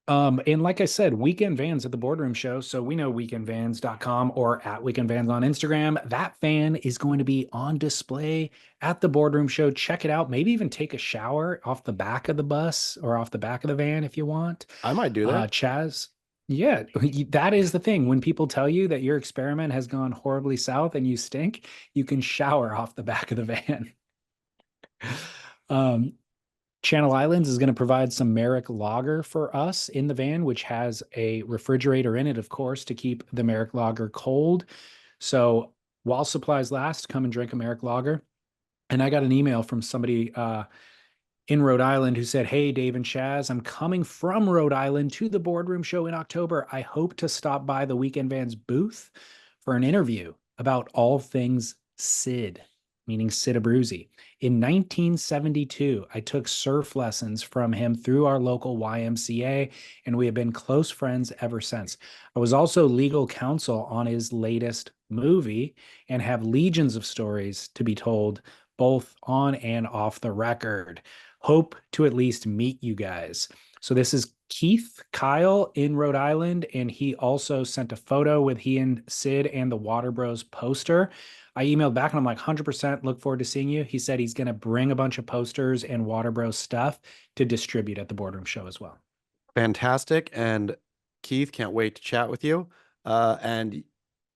And like I said, Weekend Vans at the Boardroom Show. So we know weekendvans.com or at Weekend Vans on Instagram. That fan is going to be on display at the Boardroom Show. Check it out. Maybe even take a shower off the back of the bus or off the back of the van if you want. I might do that. Chaz, yeah, that is the thing. When people tell you that your experiment has gone horribly south and you stink, you can shower off the back of the van. Um, Channel Islands is going to provide some Merrick Lager for us in the van, which has a refrigerator in it, of course, to keep the Merrick Lager cold. So while supplies last, come and drink a Merrick Lager. And I got an email from somebody in Rhode Island who said, "Hey, Dave and Chaz, I'm coming from Rhode Island to the Boardroom Show in October. I hope to stop by the Weekend Vans booth for an interview about all things Sid, meaning Sid Abruzzi. In 1972, I took surf lessons from him through our local YMCA, and we have been close friends ever since. I was also legal counsel on his latest movie and have legions of stories to be told, both on and off the record. Hope to at least meet you guys." So this is Keith Kyle in Rhode Island, and he also sent a photo with he and Sid and the Water Bros poster. I emailed back and I'm like, 100% look forward to seeing you. He said he's going to bring a bunch of posters and Water Bros stuff to distribute at the Boardroom Show as well. Fantastic. And Keith, can't wait to chat with you. And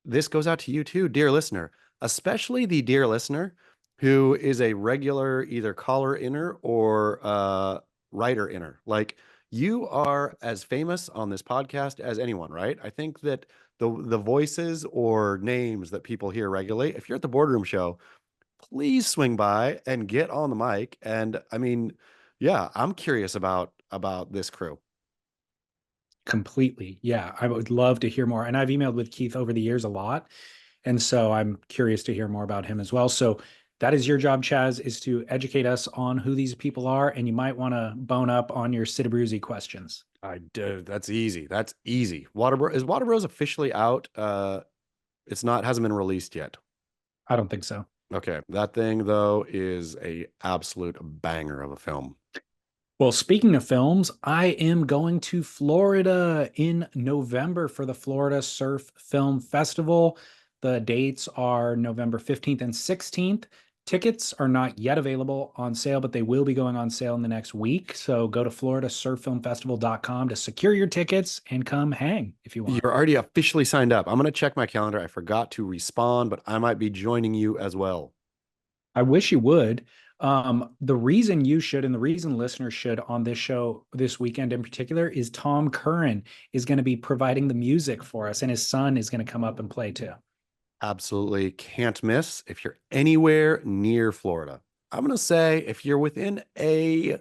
this goes out to you too, dear listener, especially the dear listener who is a regular either caller inner or writer inner. Like, you are as famous on this podcast as anyone, right? I think that the voices or names that people hear regularly, if you're at the Boardroom Show, please swing by and get on the mic. And I mean, yeah, I'm curious about this crew. Completely. Yeah, I would love to hear more. And I've emailed with Keith over the years a lot. And so I'm curious to hear more about him as well. So that is your job, Chaz, is to educate us on who these people are. And you might want to bone up on your Sid Abruzzi questions. I do. That's easy. That's easy. Is Water Bros officially out? It's not, hasn't been released yet. I don't think so. Okay. That thing though is a absolute banger of a film. Well, speaking of films, I am going to Florida in November for the Florida Surf Film Festival. The dates are November 15th and 16th. Tickets are not yet available on sale, but they will be going on sale in the next week. So go to floridasurffilmfestival.com to secure your tickets and come hang if you want. You're already officially signed up. I'm going to check my calendar. I forgot to respond, but I might be joining you as well. I wish you would. The reason you should, and the reason listeners should on this show this weekend in particular, is Tom Curran is going to be providing the music for us, and his son is going to come up and play too. Absolutely can't miss if you're anywhere near Florida. I'm going to say if you're within a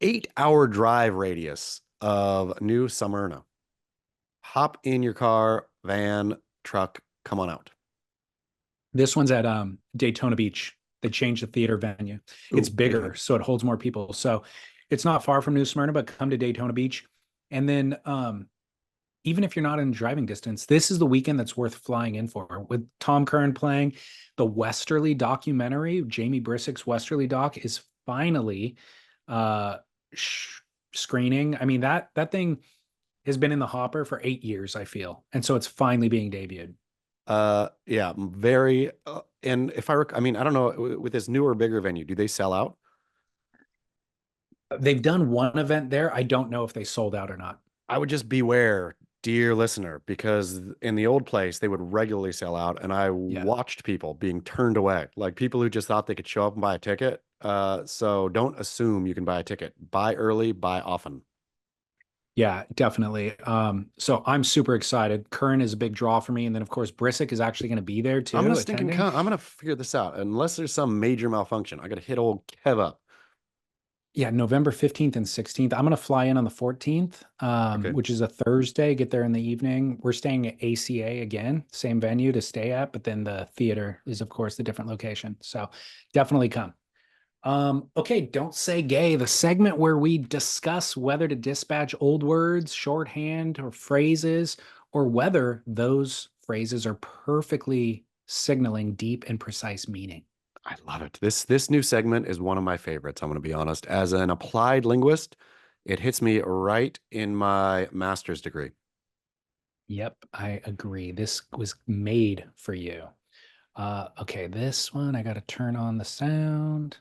8-hour drive radius of New Smyrna, hop in your car, van, truck, come on out. This one's at Daytona Beach. They changed the theater venue. It's bigger, so it holds more people. So it's not far from New Smyrna, but come to Daytona Beach. And then even if you're not in driving distance, this is the weekend that's worth flying in for. With Tom Curran playing, the Westerly documentary, Jamie Brisick's Westerly doc, is finally screening. I mean, that thing has been in the hopper for 8 years, I feel. And so it's finally being debuted. Yeah, very. And if I mean, I don't know, with this newer, bigger venue, do they sell out? They've done one event there. I don't know if they sold out or not. I would just beware, dear listener, because in the old place, they would regularly sell out. And I Yeah. watched people being turned away, like people who just thought they could show up and buy a ticket. So don't assume you can buy a ticket. Buy early, buy often. Yeah, definitely. So I'm super excited. Curran is a big draw for me. And then of course Brisick is actually going to be there I'm gonna too, stinking attending. come. I'm gonna figure this out. Unless there's some major malfunction, I gotta hit old Kev up. Yeah, November 15th and 16th. I'm going to fly in on the 14th, Okay. which is a Thursday, get there in the evening. We're staying at ACA again, same venue to stay at, but then the theater is, of course, the different location. So definitely come. Okay, don't say gay, the segment where we discuss whether to dispatch old words, shorthand, or phrases, or whether those phrases are perfectly signaling deep and precise meaning. I love it. This new segment is one of my favorites, I'm going to be honest. As an applied linguist, it hits me right in my master's degree. Yep, I agree. This was made for you. Okay, this one I got to turn on the sound.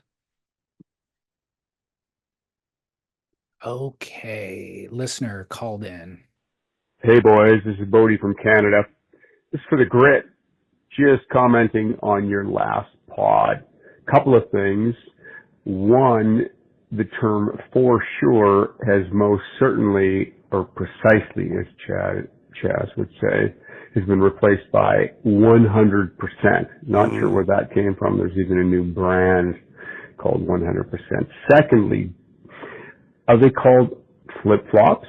Okay, listener called in. Hey boys, this is Bodie from Canada. This is for the grit. Just commenting on your last pod. Couple of things. One, the term for sure has most certainly, or precisely as Chaz would say, has been replaced by 100%. Not sure Mm. where that came from. There's even a new brand called 100%. Secondly, are they called flip-flops?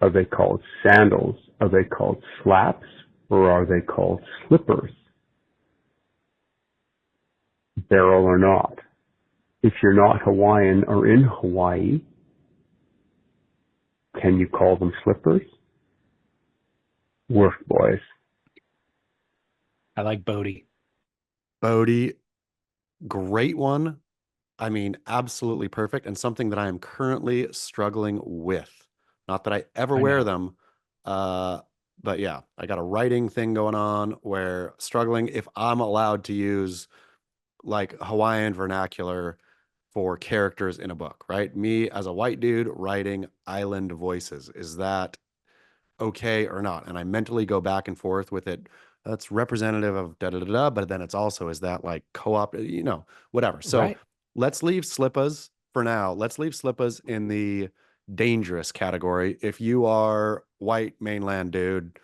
Are they called sandals? Are they called slaps? Or are they called slippers? Barrel or not. If you're not Hawaiian or in Hawaii, can you call them slippers? Work, boys. I like Bodie. Bodie, great one. I mean, absolutely perfect, and something that I am currently struggling with. Not that I ever I wear know. them, but yeah, I got a writing thing going on where struggling if I'm allowed to use like Hawaiian vernacular for characters in a book, right? Me as a white dude writing island voices. Is that okay or not? And I mentally go back and forth with it. That's representative of da da da da, but then it's also, is that like co-op, whatever. So Right. let's leave slippas for now. Let's leave slippas in the dangerous category. If you are white mainland dude,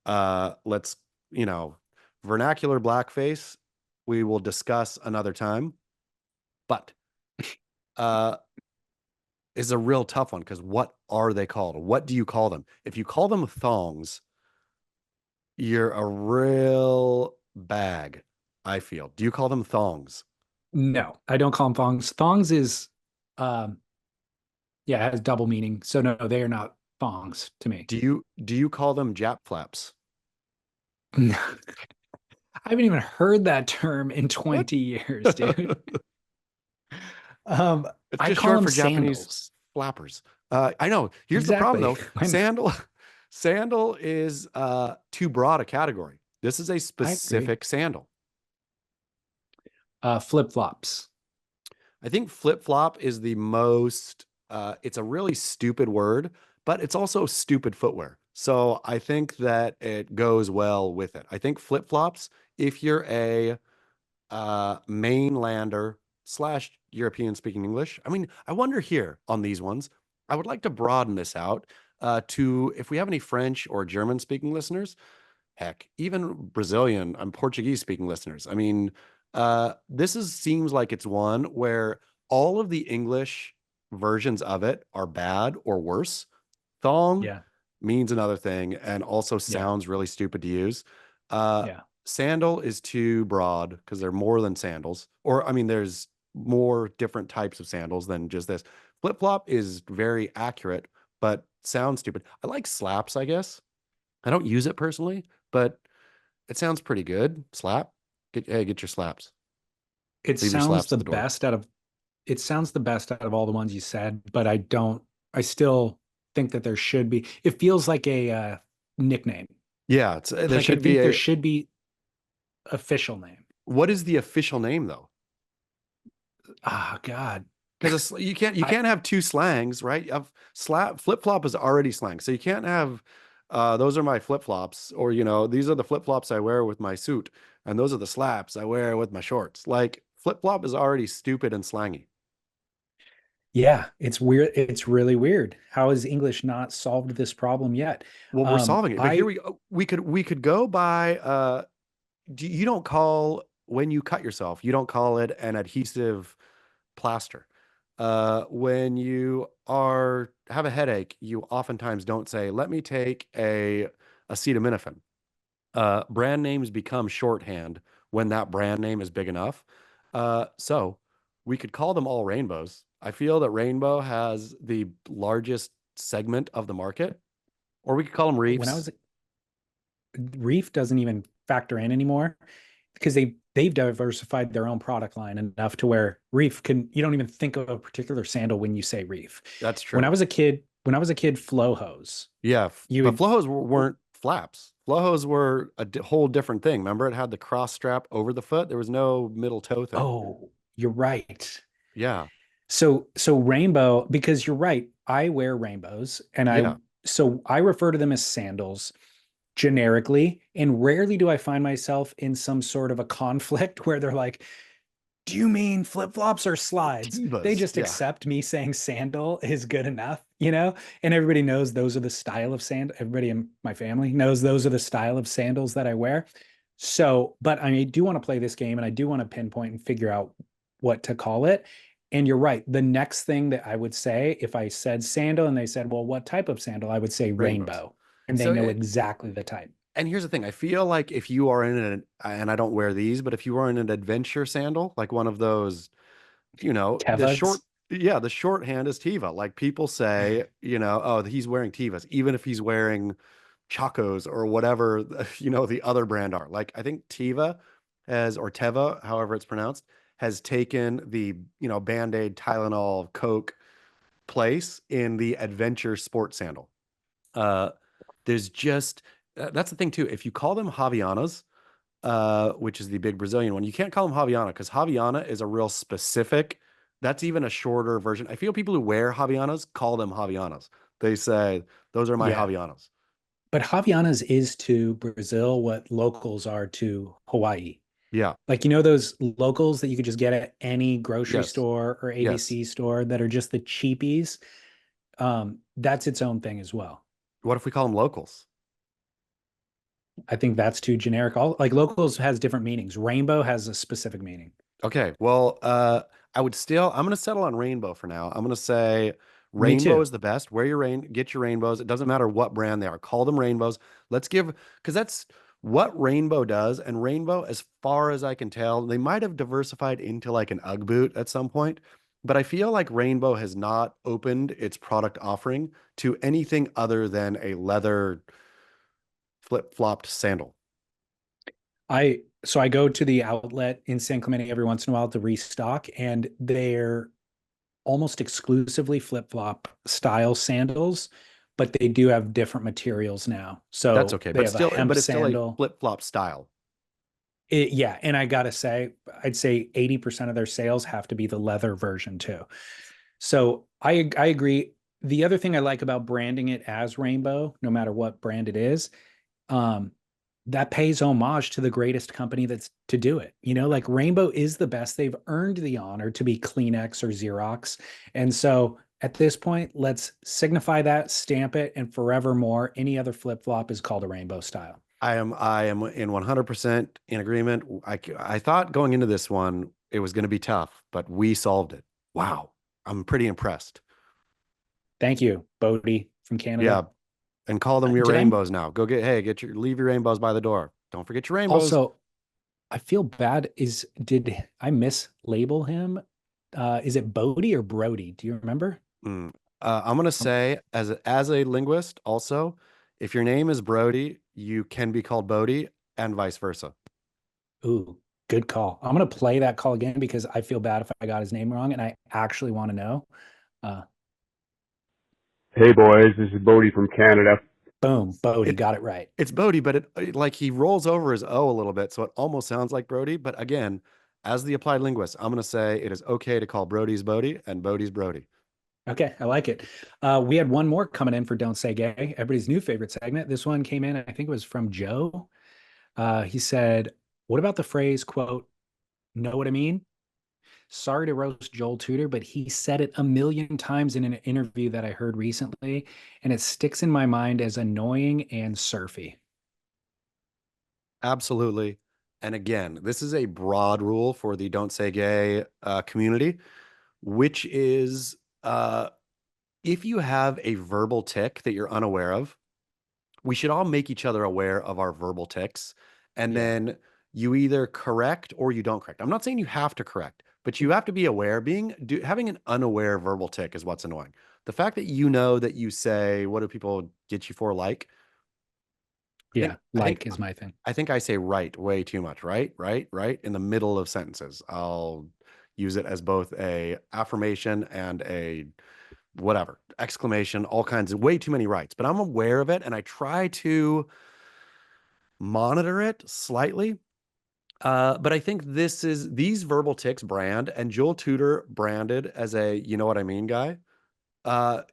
let's, you know, vernacular blackface, we will discuss another time. But uh is a real tough one because what are they called? What do you call them? If you call them thongs, you're a real bag, I feel. Do you call them thongs? No, I don't call them thongs. Thongs is, um, yeah, it has double meaning. So no, they are not thongs to me. Do you call them Jap flaps? I haven't even heard that term in What? 20 years, dude. Um, It's I just call short them for Japanese sandals. flappers. I know. Here's the problem Exactly. though. Sandal is too broad a category. This is a I agree. specific sandal. Flip-flops. I think flip flop is the most, it's a really stupid word, but it's also stupid footwear. So I think that it goes well with it. I think flip flops, if you're a mainlander slash European speaking English, I mean, I wonder here on these ones, I would like to broaden this out to if we have any French or German speaking listeners, heck, even Brazilian and Portuguese speaking listeners. I mean, seems like it's one where all of the English versions of it are bad or worse. Thong Yeah. means another thing and also Yeah. sounds really stupid to use. Uh, Yeah. Sandal is too broad because they're more than sandals. Or, I mean, there's more different types of sandals than just this. Flip flop is very accurate, but sounds stupid. I like slaps, I guess. I don't use it personally, but it sounds pretty good. Slap. Get your slaps. It Leave your sounds slaps the at the door. best out of it sounds the best out of all the ones you said, but I still think that there should be. It feels like a nickname. Yeah, it's there Like I should be think there a should be official name. what is the official name though? Oh God. Because you I can't have two slangs, right? Flip flop is already slang, so you can't have those are my flip flops, or these are the flip flops I wear with my suit, and those are the slaps I wear with my shorts. Like flip flop is already stupid and slangy. Yeah, it's weird. It's really weird. How has English not solved this problem yet? Well, we're solving it, but here I we go. We could go by you don't call when you cut yourself, you don't call it an adhesive plaster. When you are have a headache, you oftentimes don't say, "Let me take a acetaminophen." Brand names become shorthand when that brand name is big enough. So we could call them all rainbows. I feel that rainbow has the largest segment of the market, or we could call them when I reefs. was Reef doesn't even factor in anymore because they've diversified their own product line enough to where Reef can you don't even think of a particular sandal when you say Reef. That's When I true. was a kid, flow hose. Yeah, You but would flowhose weren't flaps. Flowhose were a whole different thing. Remember, it had the cross strap over the foot. There was no middle toe thing. oh, you're right. Yeah, So rainbow, because you're right, I wear rainbows and yeah. I refer to them as sandals generically, and rarely do I find myself in some sort of a conflict where they're like, do you mean flip-flops or slides? They Tevas. just Yeah, accept me saying sandal is good enough, you know? And everybody knows those are the style of sand. Everybody in my family knows those are the style of sandals that I wear. So, but I do want to play this game and I do want to pinpoint and figure out what to call it. And you're right. The next thing that I would say, if I said sandal and they said, well, what type of sandal? I would say rainbows. rainbow. And they So, know exactly the type. and here's the thing. I feel like if you are in and I don't wear these, but if you are in an adventure sandal, like one of those, the Tevas. yeah, the shorthand is Teva. Like people say, oh, he's wearing Tevas, even if he's wearing Chacos or whatever, the other brand are. Like I think or Teva, however it's pronounced, has taken the, Band-Aid, Tylenol, Coke place in the adventure sport sandal. Uh, there's just that's the thing too. If you call them Havaianas, which is the big Brazilian one, you can't call them Havaiana because Havaiana is a real specific. That's even a shorter version. I feel people who wear Havaianas call them Havaianas. They say those are my Yeah. Havaianas. But Havaianas is to Brazil what locals are to Hawaii. Yeah. Like, you know, those locals that you could just get at any grocery Yes. store or Yes. ABC store that are just the cheapies. That's its own thing as well. What if we call them locals? I think that's too generic. All like locals has different meanings. Rainbow has a specific meaning. Okay. Well, I'm gonna settle on rainbow for now. I'm gonna say Me rainbow too. is the best. Get your rainbows. It doesn't matter what brand they are. Call them rainbows. Because that's what rainbow does. And rainbow, as far as I can tell, they might have diversified into like an UGG boot at some point. But I feel like Rainbow has not opened its product offering to anything other than a leather flip-flopped sandal. I go to the outlet in San Clemente every once in a while to restock, and they're almost exclusively flip-flop style sandals, but they do have different materials now. That's So okay, they have a hemp but it's still a sandal. flip-flop style. Yeah, and I gotta say, I'd say 80% of their sales have to be the leather version too. So I agree. The other thing I like about branding it as Rainbow, no matter what brand it is, um, that pays homage to the greatest company that's to do it. You know, like Rainbow is the best. They've earned the honor to be Kleenex or Xerox. And so at this point, let's signify that, stamp it, and forevermore, any other flip flop is called a Rainbow style. I am in 100% in agreement. I thought going into this one it was going to be tough, but we solved it. Wow. I'm pretty impressed. Thank you, Bodie from Yeah, Canada. and call them your Did I rainbows now. Leave your rainbows by the door. Don't forget your rainbows. also? I feel bad. Did I mislabel him? Is it Bodie or Brody? Do you remember? Mm. I'm gonna say as a linguist, also, if your name is Brody, you can be called Bodie, and vice versa. Ooh, good call. I'm gonna play that call again because I feel bad if I got his name wrong, and I actually want to know. Uh, Hey boys, this is Bodie from Canada. Boom, Bodie got it right. It's Bodie, but like he rolls over his O a little bit, so it almost sounds like Brody. But again, as the applied linguist, I'm going to say it is okay to call Brody's Bodie and Bodie's Brody. Okay, I like it. We had one more coming in for Don't Say Gay, everybody's new favorite segment. This one came in, I think it was from Joe. He said, what about the phrase, quote, know what I mean? Sorry to roast Joel Tudor, but he said it a million times in an interview that I heard recently, and it sticks in my mind as annoying and surfy. Absolutely. And again, this is a broad rule for the Don't Say Gay community, which is if you have a verbal tick that you're unaware of, we should all make each other aware of our verbal ticks. And then you either correct or you don't correct. I'm not saying you have to correct, but you have to be aware. Having an unaware verbal tick is what's annoying. The fact that you know that you say, what do people get you for, like? Is my thing. I think I say right way too much. Right in the middle of sentences. I'll use it as both a affirmation and a whatever, exclamation, all kinds of way too many rights, but I'm aware of it and I try to monitor it slightly. But I think these verbal ticks brand and Joel Tudor branded as a, you know what I mean, guy,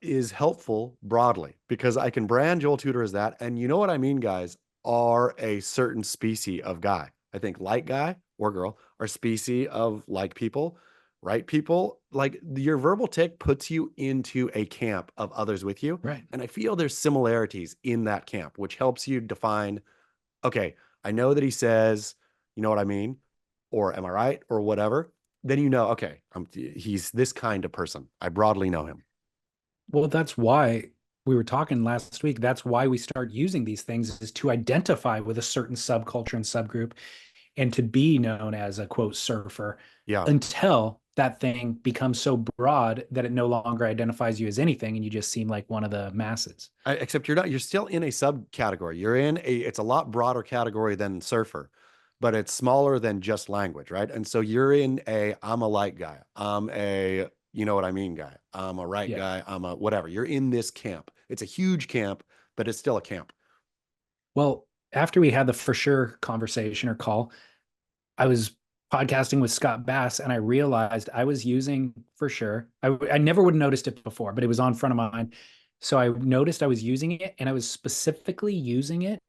is helpful broadly because I can brand Joel Tudor as that. And you know what I mean, guys, are a certain species of guy. I think like guy or girl are species of like people, right? People, like your verbal tick puts you into a camp of others with you. Right. And I feel there's similarities in that camp, which helps you define, okay, I know that he says, you know what I mean? Or am I right? Or whatever. Then you know, okay, he's this kind of person. I broadly know him. Well, that's why we were talking last week. That's why we start using these things, is to identify with a certain subculture and subgroup and to be known as a quote surfer. Yeah. Until that thing becomes so broad that it no longer identifies you as anything and you just seem like one of the masses. Except you're still in a subcategory. It's a lot broader category than surfer, but it's smaller than just language, right? And so you're in I'm a light guy. I'm a, you know what I mean, guy. I'm a right guy. I'm a whatever. You're in this camp. It's a huge camp, but it's still a camp. Well, after we had the for sure conversation or call, I was podcasting with Scott Bass and I realized I was using for sure. I never would have noticed it before, but it was on front of mine. So I noticed I was using it and I was specifically using it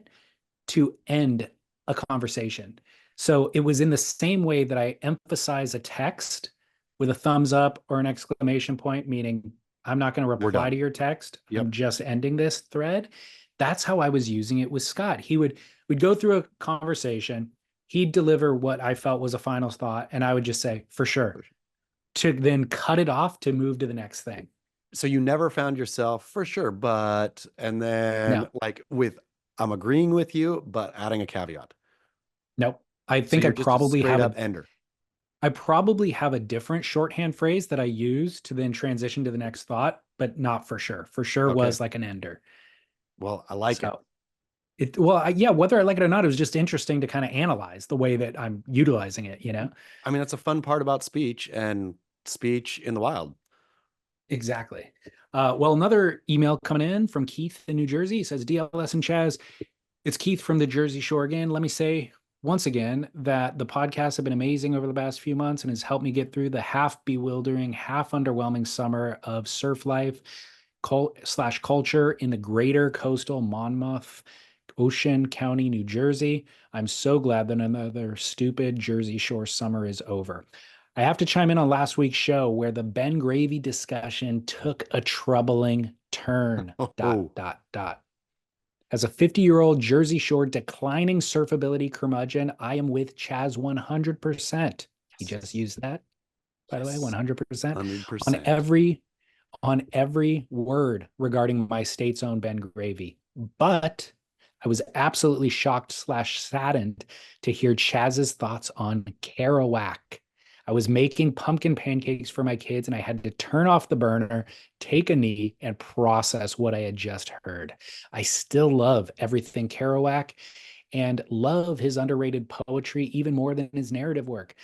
to end a conversation. So it was in the same way that I emphasize a text with a thumbs up or an exclamation point, meaning I'm not going to reply to your text. Yep. I'm just ending this thread. That's how I was using it with Scott. We'd go through a conversation. He'd deliver what I felt was a final thought, and I would just say, for sure, to then cut it off to move to the next thing. So you never found yourself for sure, but, and then like with, I'm agreeing with you, but adding a caveat. Nope. I think I probably have ender. I probably have a different shorthand phrase that I use to then transition to the next thought, but not for sure. For sure was like an ender. Well, I like it. Whether I like it or not, it was just interesting to kind of analyze the way that I'm utilizing it, you know? I mean, that's a fun part about speech and speech in the wild. Exactly. Well, another email coming in from Keith in New Jersey. He says, DLS and Chaz, it's Keith from the Jersey Shore again. Let me say once again that the podcasts have been amazing over the past few months and has helped me get through the half bewildering, half underwhelming summer of surf life / culture in the greater coastal Monmouth, Ocean County, New Jersey. I'm so glad that another stupid Jersey Shore summer is over. I have to chime in on last week's show where the Ben Gravy discussion took a troubling turn. ... As a 50-year-old Jersey Shore declining surfability curmudgeon, I am with Chaz 100%. He just used that, by the way, 100%. 100%. On every word regarding my state's own Ben Gravy. But I was absolutely shocked / saddened to hear Chaz's thoughts on Kerouac. I was making pumpkin pancakes for my kids and I had to turn off the burner, take a knee, and process what I had just heard. I still love everything Kerouac and love his underrated poetry even more than his narrative work.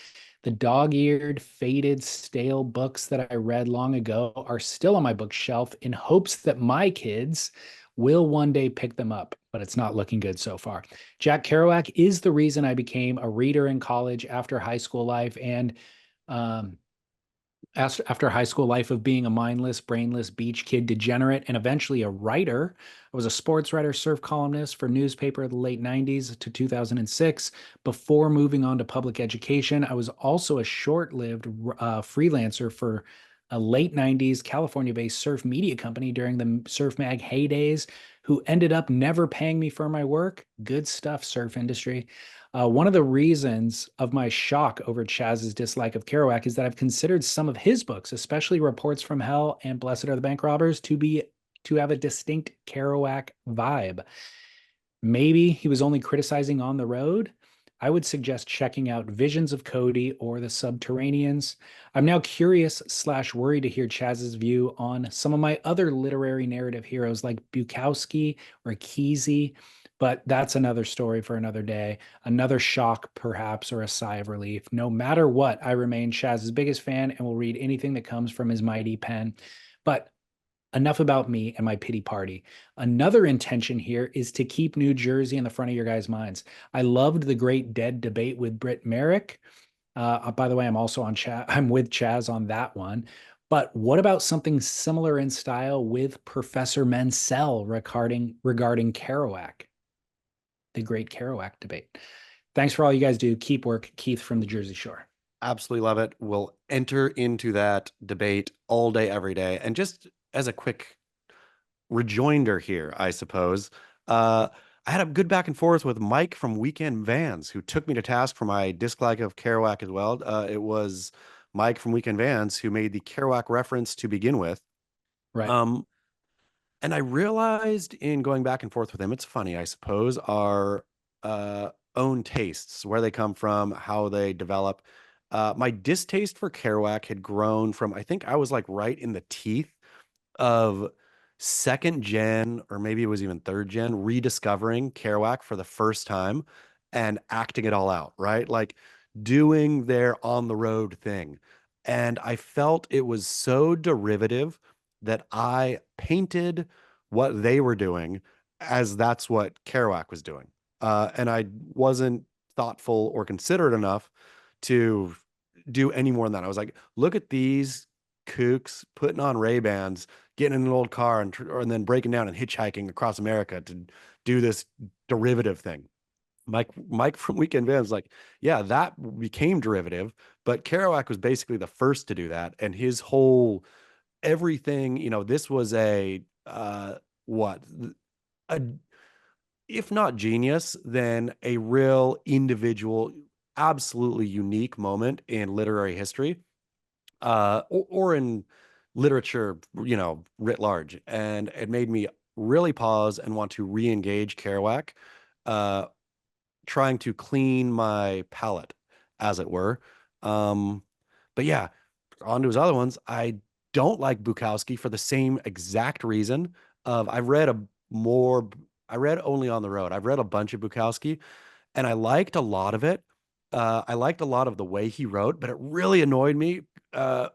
The dog-eared, faded, stale books that I read long ago are still on my bookshelf in hopes that my kids Will one day pick them up, but it's not looking good so far. Jack Kerouac is the reason I became a reader in college after high school life, and um, after high school life of being a mindless, brainless beach kid degenerate and eventually a writer. I was a sports writer, surf columnist for newspaper in the late 90s to 2006. Before moving on to public education, I was also a short-lived freelancer for a late 90s California-based surf media company during the surf mag heydays, who ended up never paying me for my work. Good stuff, surf industry. One of the reasons of my shock over Chaz's dislike of Kerouac is that I've considered some of his books, especially Reports from Hell and Blessed Are the Bank Robbers, to have a distinct Kerouac vibe. Maybe he was only criticizing On the Road. I would suggest checking out Visions of Cody or The Subterraneans. I'm now curious / worried to hear Chaz's view on some of my other literary narrative heroes like Bukowski or 𝐂𝐮𝐫𝐫𝐤, but that's another story for another day, another shock perhaps, or a sigh of relief. No matter what, I remain Chaz's biggest fan and will read anything that comes from his mighty pen. But enough about me and my pity party. Another intention here is to keep New Jersey in the front of your guys' minds. I loved the Great Dead debate with Britt Merrick. By the way, I'm with Chaz on that one. But what about something similar in style with Professor Menzel regarding Kerouac, the Great Kerouac debate? Thanks for all you guys do. Keep work, Keith from the Jersey Shore. Absolutely love it. We'll enter into that debate all day, every day. And just as a quick rejoinder here, I suppose, I had a good back and forth with Mike from Weekend Vans, who took me to task for my dislike of Kerouac as well. It was Mike from Weekend Vans who made the Kerouac reference to begin with. Right. And I realized in going back and forth with him, it's funny, I suppose, our own tastes, where they come from, how they develop. My distaste for Kerouac had grown from, I think I was like right in the teeth of second gen, or maybe it was even third gen, rediscovering Kerouac for the first time and acting it all out, right? Like doing their on the road thing. And I felt it was so derivative that I painted what they were doing as that's what Kerouac was doing. And I wasn't thoughtful or considerate enough to do any more than that. I was like, look at these kooks putting on Ray-Bans, getting in an old car and then breaking down and hitchhiking across America to do this derivative thing. Mike from Weekend Vans was like, yeah, that became derivative, but Kerouac was basically the first to do that. And his whole everything, this was what a if not genius, then a real individual, absolutely unique moment in literary history, or in literature, writ large. And it made me really pause and want to re-engage Kerouac, trying to clean my palate, as it were. But yeah, on to his other ones. I don't like Bukowski for the same exact reason of I read Only on the Road. I've read a bunch of Bukowski and I liked a lot of it. I liked a lot of the way he wrote, but it really annoyed me. And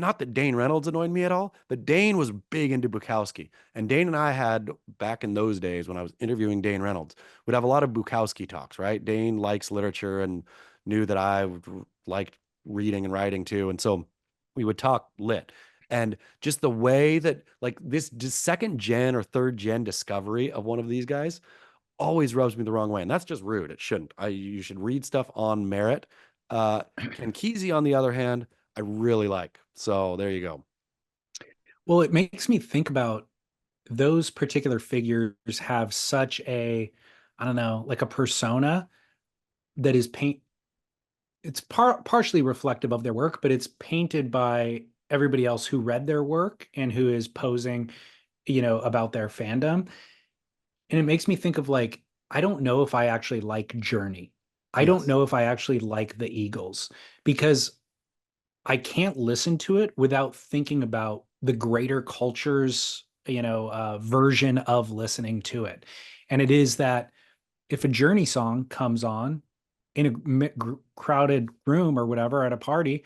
not that Dane Reynolds annoyed me at all, but Dane was big into Bukowski. And Dane and I had, back in those days when I was interviewing Dane Reynolds, would have a lot of Bukowski talks, right? Dane likes literature and knew that I liked reading and writing too. And so we would talk lit. And just the way that, like, this second gen or third gen discovery of one of these guys always rubs me the wrong way. And that's just rude. It shouldn't. You should read stuff on merit. Ken Kesey, on the other hand, I really like. So there you go. Well, it makes me think about those particular figures have such a, I don't know, like a persona that is it's partially reflective of their work, but it's painted by everybody else who read their work and who is posing, about their fandom. And it makes me think of, like, I don't know if I actually like Journey. I don't know if I actually like the Eagles, because I can't listen to it without thinking about the greater culture's, version of listening to it. And it is that if a Journey song comes on in a crowded room or whatever at a party,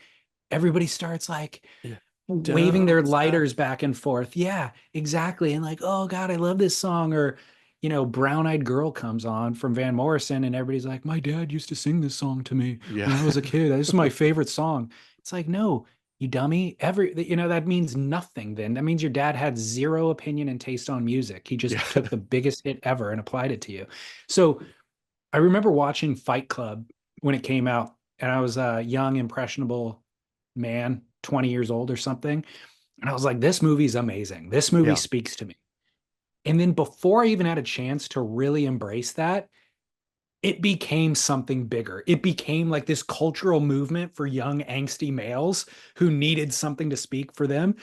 everybody starts like, Yeah. waving their Don't stop. lighters back and forth. Yeah, exactly. And like, oh God, I love this song. Or, Brown Eyed Girl comes on from Van Morrison, and everybody's like, my dad used to sing this song to me Yeah. when I was a kid. This is my favorite song. It's like, no, you dummy. That means nothing then. That means your dad had zero opinion and taste on music. He just Yeah. took the biggest hit ever and applied it to you. So I remember watching Fight Club when it came out, and I was a young, impressionable man, 20 years old or something. And I was like, this movie's amazing. This movie Yeah. speaks to me. And then before I even had a chance to really embrace that, it became something bigger. It became like this cultural movement for young, angsty males who needed something to speak for them.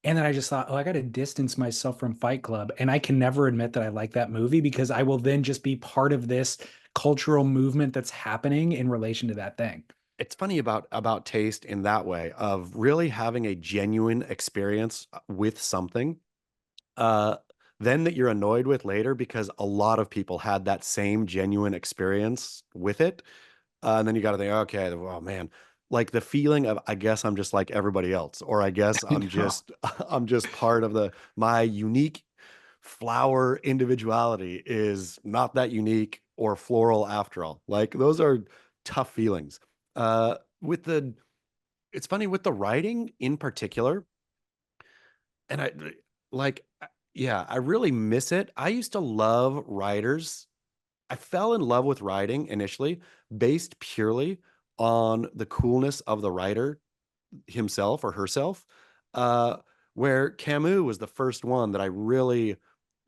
And then I just thought, oh, I got to distance myself from Fight Club. And I can never admit that I like that movie because I will then just be part of this cultural movement that's happening in relation to that thing. It's funny about taste in that way of really having a genuine experience with something, uh, then that you're annoyed with later because a lot of people had that same genuine experience with it. And then you got to think, okay, oh man, like the feeling of, I guess I'm just like everybody else, or I guess I I'm know. just, I'm just part of my unique flower individuality is not that unique or floral after all. Like those are tough feelings. With the, it's funny with the writing in particular, and like, yeah, I really miss it. I used to love writers. I fell in love with writing initially based purely on the coolness of the writer himself or herself. Uh, where Camus was the first one that I really,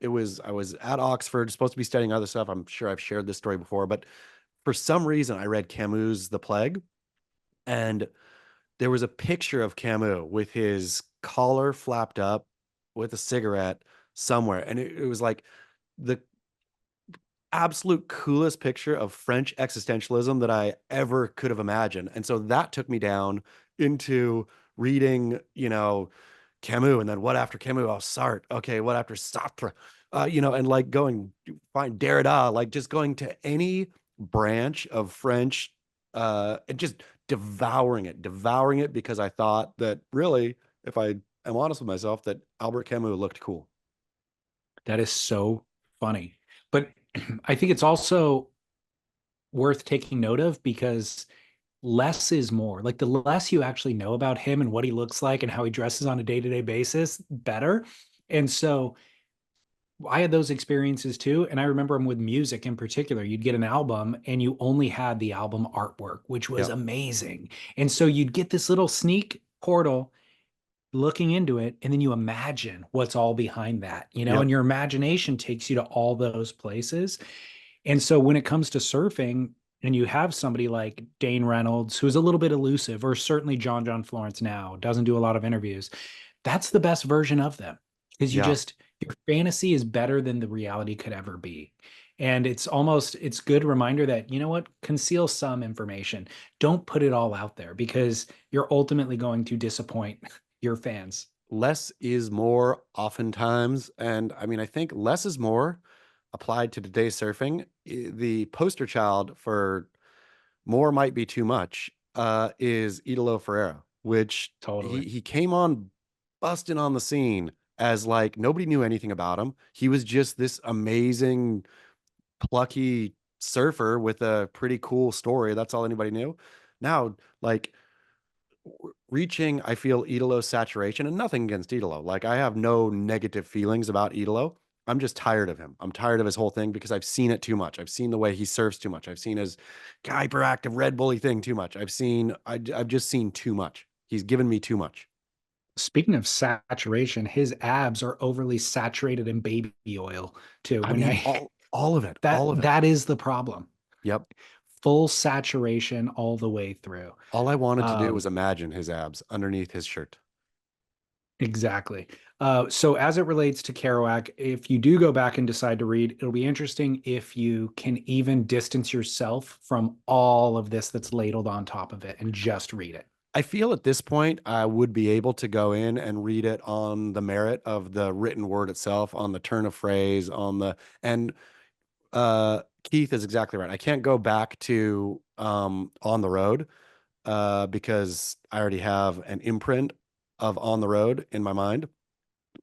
I was at Oxford, supposed to be studying other stuff. I'm sure I've shared this story before, but for some reason I read Camus' The Plague, and there was a picture of Camus with his collar flapped up with a cigarette somewhere. And it was like the absolute coolest picture of French existentialism that I ever could have imagined. And so that took me down into reading, Camus, and then what after Camus? Oh, Sartre. Okay, what after Sartre? And like going find Derrida, like just going to any branch of French, and just devouring it because I thought that really, if I am honest with myself, that Albert Camus looked cool. That is so funny. But I think it's also worth taking note of because less is more. Like the less you actually know about him and what he looks like and how he dresses on a day-to-day basis, better. And so I had those experiences too. And I remember them with music in particular. You'd get an album and you only had the album artwork, which was Yeah. amazing. And so you'd get this little sneak portal looking into it, and then you imagine what's all behind that, Yep. and your imagination takes you to all those places. And so when it comes to surfing, and you have somebody like Dane Reynolds, who's a little bit elusive, or certainly John Florence now, doesn't do a lot of interviews, that's the best version of them because Yeah. your fantasy is better than the reality could ever be. And it's good reminder that, you know what, conceal some information. Don't put it all out there because you're ultimately going to disappoint your fans. Less is more oftentimes. And I mean, I think less is more applied to today's surfing. The poster child for more might be too much is Italo Ferreira, which Totally. he came on busting on the scene as like nobody knew anything about him. He was just this amazing, plucky surfer with a pretty cool story. That's all anybody knew. Now, like reaching, I feel Idolo saturation, and nothing against Idolo. Like I have no negative feelings about Idolo. I'm just tired of him. I'm tired of his whole thing because I've seen it too much. I've seen the way he surfs too much. I've seen his hyperactive Red Bully thing too much. I've just seen too much. He's given me too much. Speaking of saturation, his abs are overly saturated in baby oil too. I When mean, I all of it, that all of it. that is the problem. Yep. Full saturation all the way through. All I wanted to do was Um, imagine his abs underneath his shirt. exactly. So as it relates to Kerouac, if you do go back and decide to read, it'll be interesting if you can even distance yourself from all of this that's ladled on top of it and just read it. I feel at this point I would be able to go in and read it on the merit of the written word itself, on the turn of phrase, and Keith is exactly right. I can't go back to On the Road because I already have an imprint of on the road in my mind,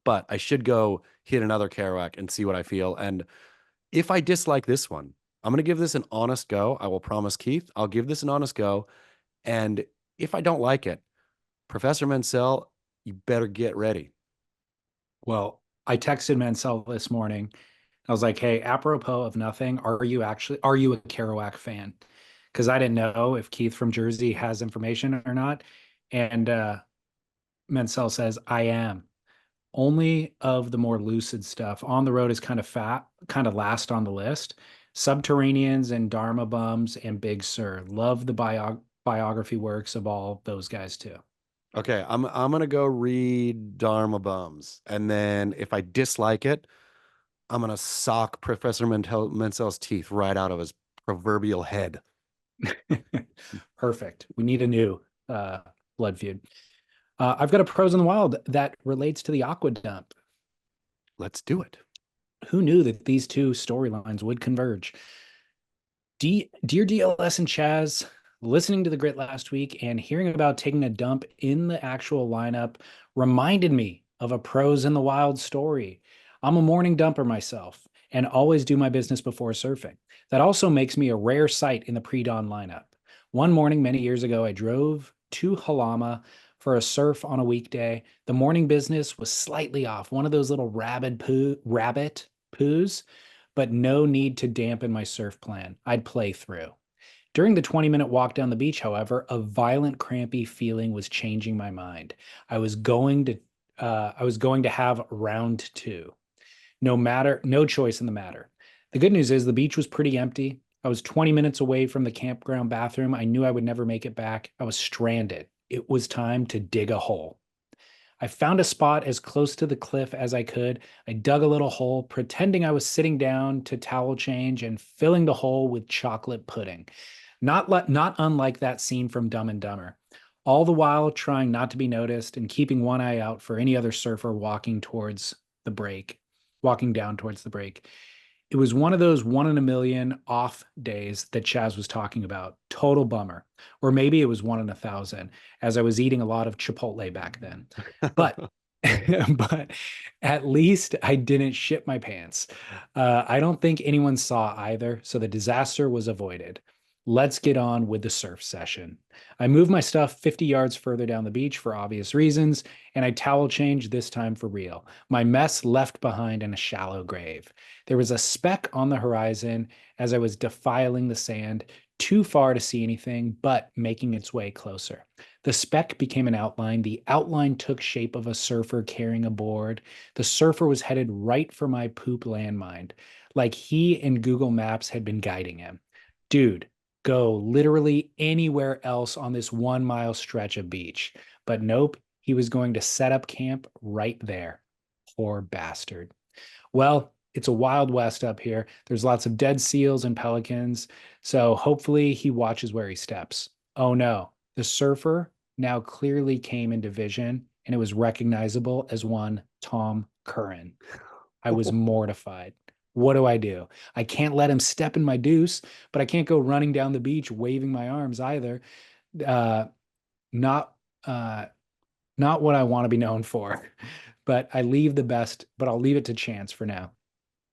but I should go hit another Kerouac and see what I feel. And if I dislike this one, I'm going to give this an honest go. I will promise, Keith, I'll give this an honest go. And if I don't like it, Professor Mansell, you better get ready. Well, I texted Mansell this morning. I was like, hey, apropos of nothing, are you a Kerouac fan? Because I didn't know if Keith from Jersey has information or not. And Mansell says, I am. Only of the more lucid stuff. On the Road is kind of last on the list. Subterraneans and Dharma Bums and Big Sur. Love the biography works of all those guys too. Okay, I'm gonna go read Dharma Bums, and then if I dislike it, I'm gonna sock Professor Mansell's teeth right out of his proverbial head. Perfect. We need a new blood feud. I've got a Pros in the Wild that relates to the Aquad dump. Let's do it. Who knew that these two storylines would converge? Dear DLS and Chaz, listening to the Grit last week and hearing about taking a dump in the actual lineup reminded me of a Pros in the Wild story. I'm a morning dumper myself and always do my business before surfing. That also makes me a rare sight in the pre-dawn lineup. One morning many years ago, I drove to Halama for a surf on a weekday. The morning business was slightly off, one of those little rabbit poos, but no need to dampen my surf plan. I'd play through. During the 20-minute walk down the beach, however, a violent crampy feeling was changing my mind. I was going to have round two. No choice in the matter. The good news is the beach was pretty empty. I was 20 minutes away from the campground bathroom. I knew I would never make it back. I was stranded. It was time to dig a hole. I found a spot as close to the cliff as I could. I dug a little hole, pretending I was sitting down to towel change and filling the hole with chocolate pudding. Not unlike that scene from Dumb and Dumber. All the while trying not to be noticed and keeping one eye out for any other surfer walking down towards the break. It was one of those 1 in a million off days that Chaz was talking about. Total bummer. Or maybe it was 1 in 1,000, as I was eating a lot of Chipotle back then. But but at least I didn't shit my pants. I don't think anyone saw either, so the disaster was avoided. Let's get on with the surf session. I moved my stuff 50 yards further down the beach for obvious reasons, and I towel changed this time for real. My mess left behind in a shallow grave. There was a speck on the horizon as I was defiling the sand, too far to see anything, but making its way closer. The speck became an outline. The outline took shape of a surfer carrying a board. The surfer was headed right for my poop landmine, like he and Google Maps had been guiding him. Dude, go literally anywhere else on this 1 mile stretch of beach. But nope, he was going to set up camp right there. Poor bastard. Well, it's a wild west up here. There's lots of dead seals and pelicans, so hopefully he watches where he steps. Oh no, the surfer now clearly came into vision, and it was recognizable as one Tom Curran. I was mortified. What do? I can't let him step in my deuce, but I can't go running down the beach waving my arms either. Not what I want to be known for. But I'll leave it to chance for now.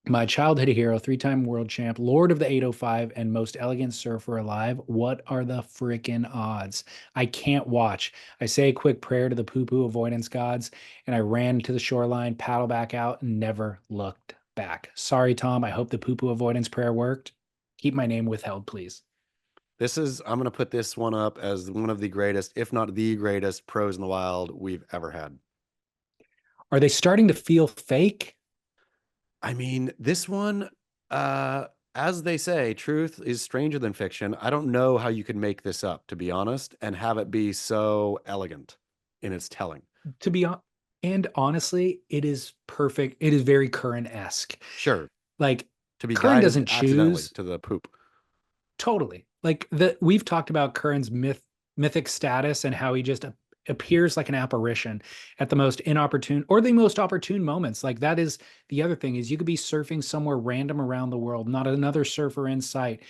My childhood hero, 3-time world champ, lord of the 805, and most elegant surfer alive. What are the frickin' odds? I can't watch. I say a quick prayer to the poo-poo avoidance gods, and I ran to the shoreline, paddle back out, and never looked back. Sorry, Tom. I hope the poo-poo avoidance prayer worked. Keep my name withheld, please. I'm going to put this one up as one of the greatest, if not the greatest, Pros in the Wild we've ever had. Are they starting to feel fake? I mean, this one, as they say, truth is stranger than fiction. I don't know how you could make this up, to be honest, and have it be so elegant in its telling. And honestly, it is perfect. It is very Curran-esque. Sure. Like, to be Curran guided doesn't choose to the poop. Totally. Like we've talked about Curran's mythic status and how he just appears like an apparition at the most inopportune or the most opportune moments. Like that is the other thing is you could be surfing somewhere random around the world, not another surfer in sight.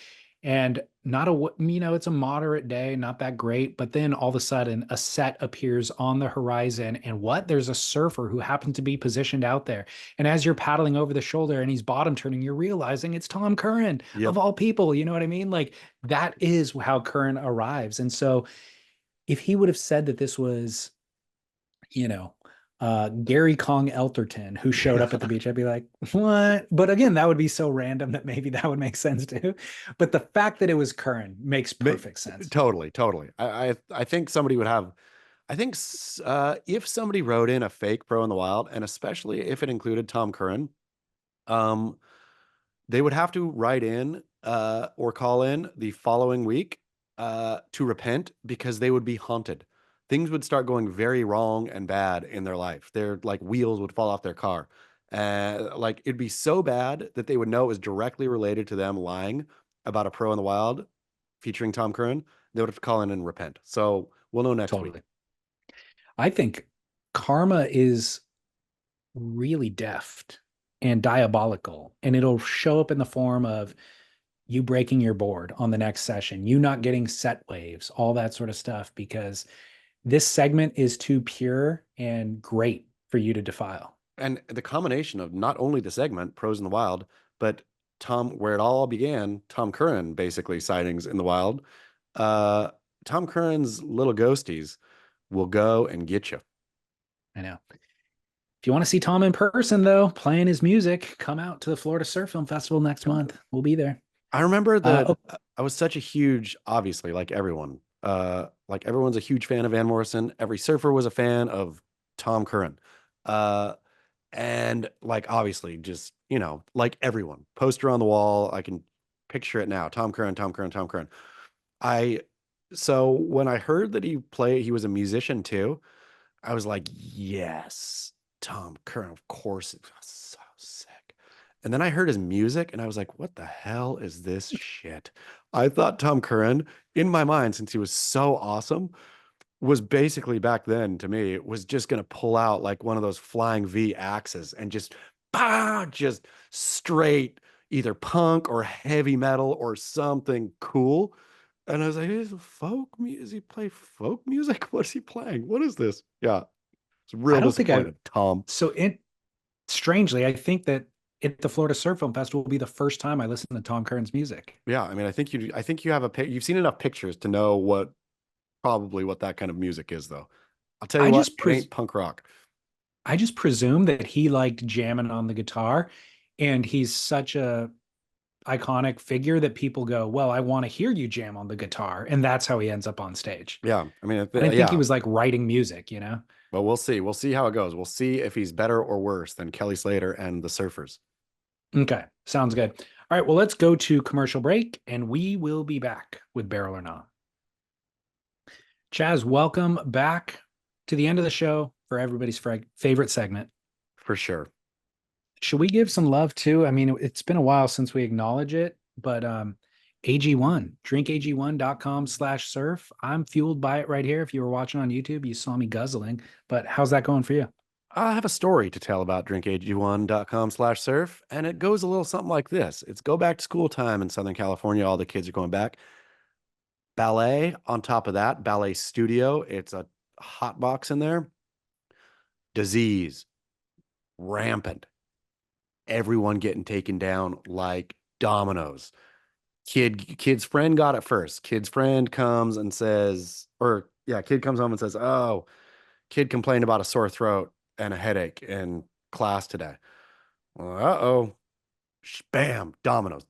And not a, it's a moderate day, not that great. But then all of a sudden, a set appears on the horizon. And what? There's a surfer who happened to be positioned out there. And as you're paddling over the shoulder and he's bottom turning, you're realizing it's Tom Curran Yep. of all people. You know what I mean? Like that is how Curran arrives. And so if he would have said that this was, Gary Kong Elterton who showed up at the beach, I'd be like, what? But again, that would be so random that maybe that would make sense too. But the fact that it was Curran makes perfect sense. Totally, totally. I think somebody would have. I think if somebody wrote in a fake pro in the wild, and especially if it included Tom Curran, um, they would have to write in or call in the following week to repent because they would be haunted. Things would start going very wrong and bad in their life. Their like wheels would fall off their car. Like it'd be so bad that they would know it was directly related to them lying about a pro in the wild featuring Tom Curran. They would have to call in and repent. So we'll know next week. I think karma is really deft and diabolical, and it'll show up in the form of you breaking your board on the next session, you not getting set waves, all that sort of stuff, because this segment is too pure and great for you to defile. And the combination of not only the segment, Pros in the Wild, but where it all began, Tom Curran basically sightings in the wild. Tom Curran's little ghosties will go and get you. I know. If you want to see Tom in person, though, playing his music, come out to the Florida Surf Film Festival next month. We'll be there. I remember that I was such a huge, obviously, like everyone's a huge fan of Van Morrison. Every surfer was a fan of Tom Curran. And like, obviously, just, like everyone, poster on the wall. I can picture it now. Tom Curran, Tom Curran, Tom Curran. So when I heard that he was a musician too, I was like, yes, Tom Curran, of course. It was so sick. And then I heard his music and I was like, what the hell is this shit? I thought Tom Curran, in my mind, since he was so awesome, was basically back then to me, was just going to pull out like one of those flying V axes and just straight either punk or heavy metal or something cool. And I was like, is he play folk music? What is he playing? What is this? Yeah. It's real disappointed, Tom. So strangely, I think that at the Florida Surf Film Festival will be the first time I listen to Tom Curran's music. Yeah, I mean, I think you have you've seen enough pictures to know probably what that kind of music is, though. I'll tell you it ain't punk rock. I just presume that he liked jamming on the guitar, and he's such a iconic figure that people go, well, I want to hear you jam on the guitar. And that's how he ends up on stage. Yeah. I mean, I didn't think he was like writing music, Well, we'll see. We'll see how it goes. We'll see if he's better or worse than Kelly Slater and the Surfers. Okay. Sounds good. All right. Well, let's go to commercial break and we will be back with Barrel or Not. Chaz, welcome back to the end of the show for everybody's favorite segment. For sure. Should we give some love too? I mean, it's been a while since we acknowledge it, but AG1, drinkag1.com/surf. I'm fueled by it right here. If you were watching on YouTube, you saw me guzzling, but how's that going for you? I have a story to tell about drinkag1.com/surf, and it goes a little something like this. It's go back to school time in Southern California. All the kids are going back. Ballet on top of that, ballet studio. It's a hot box in there. Disease rampant. Everyone getting taken down like dominoes. Kid's friend got it first. Kid's friend comes and says, kid comes home and says, oh, kid complained about a sore throat and a headache in class today. Uh-oh. Bam, dominoes,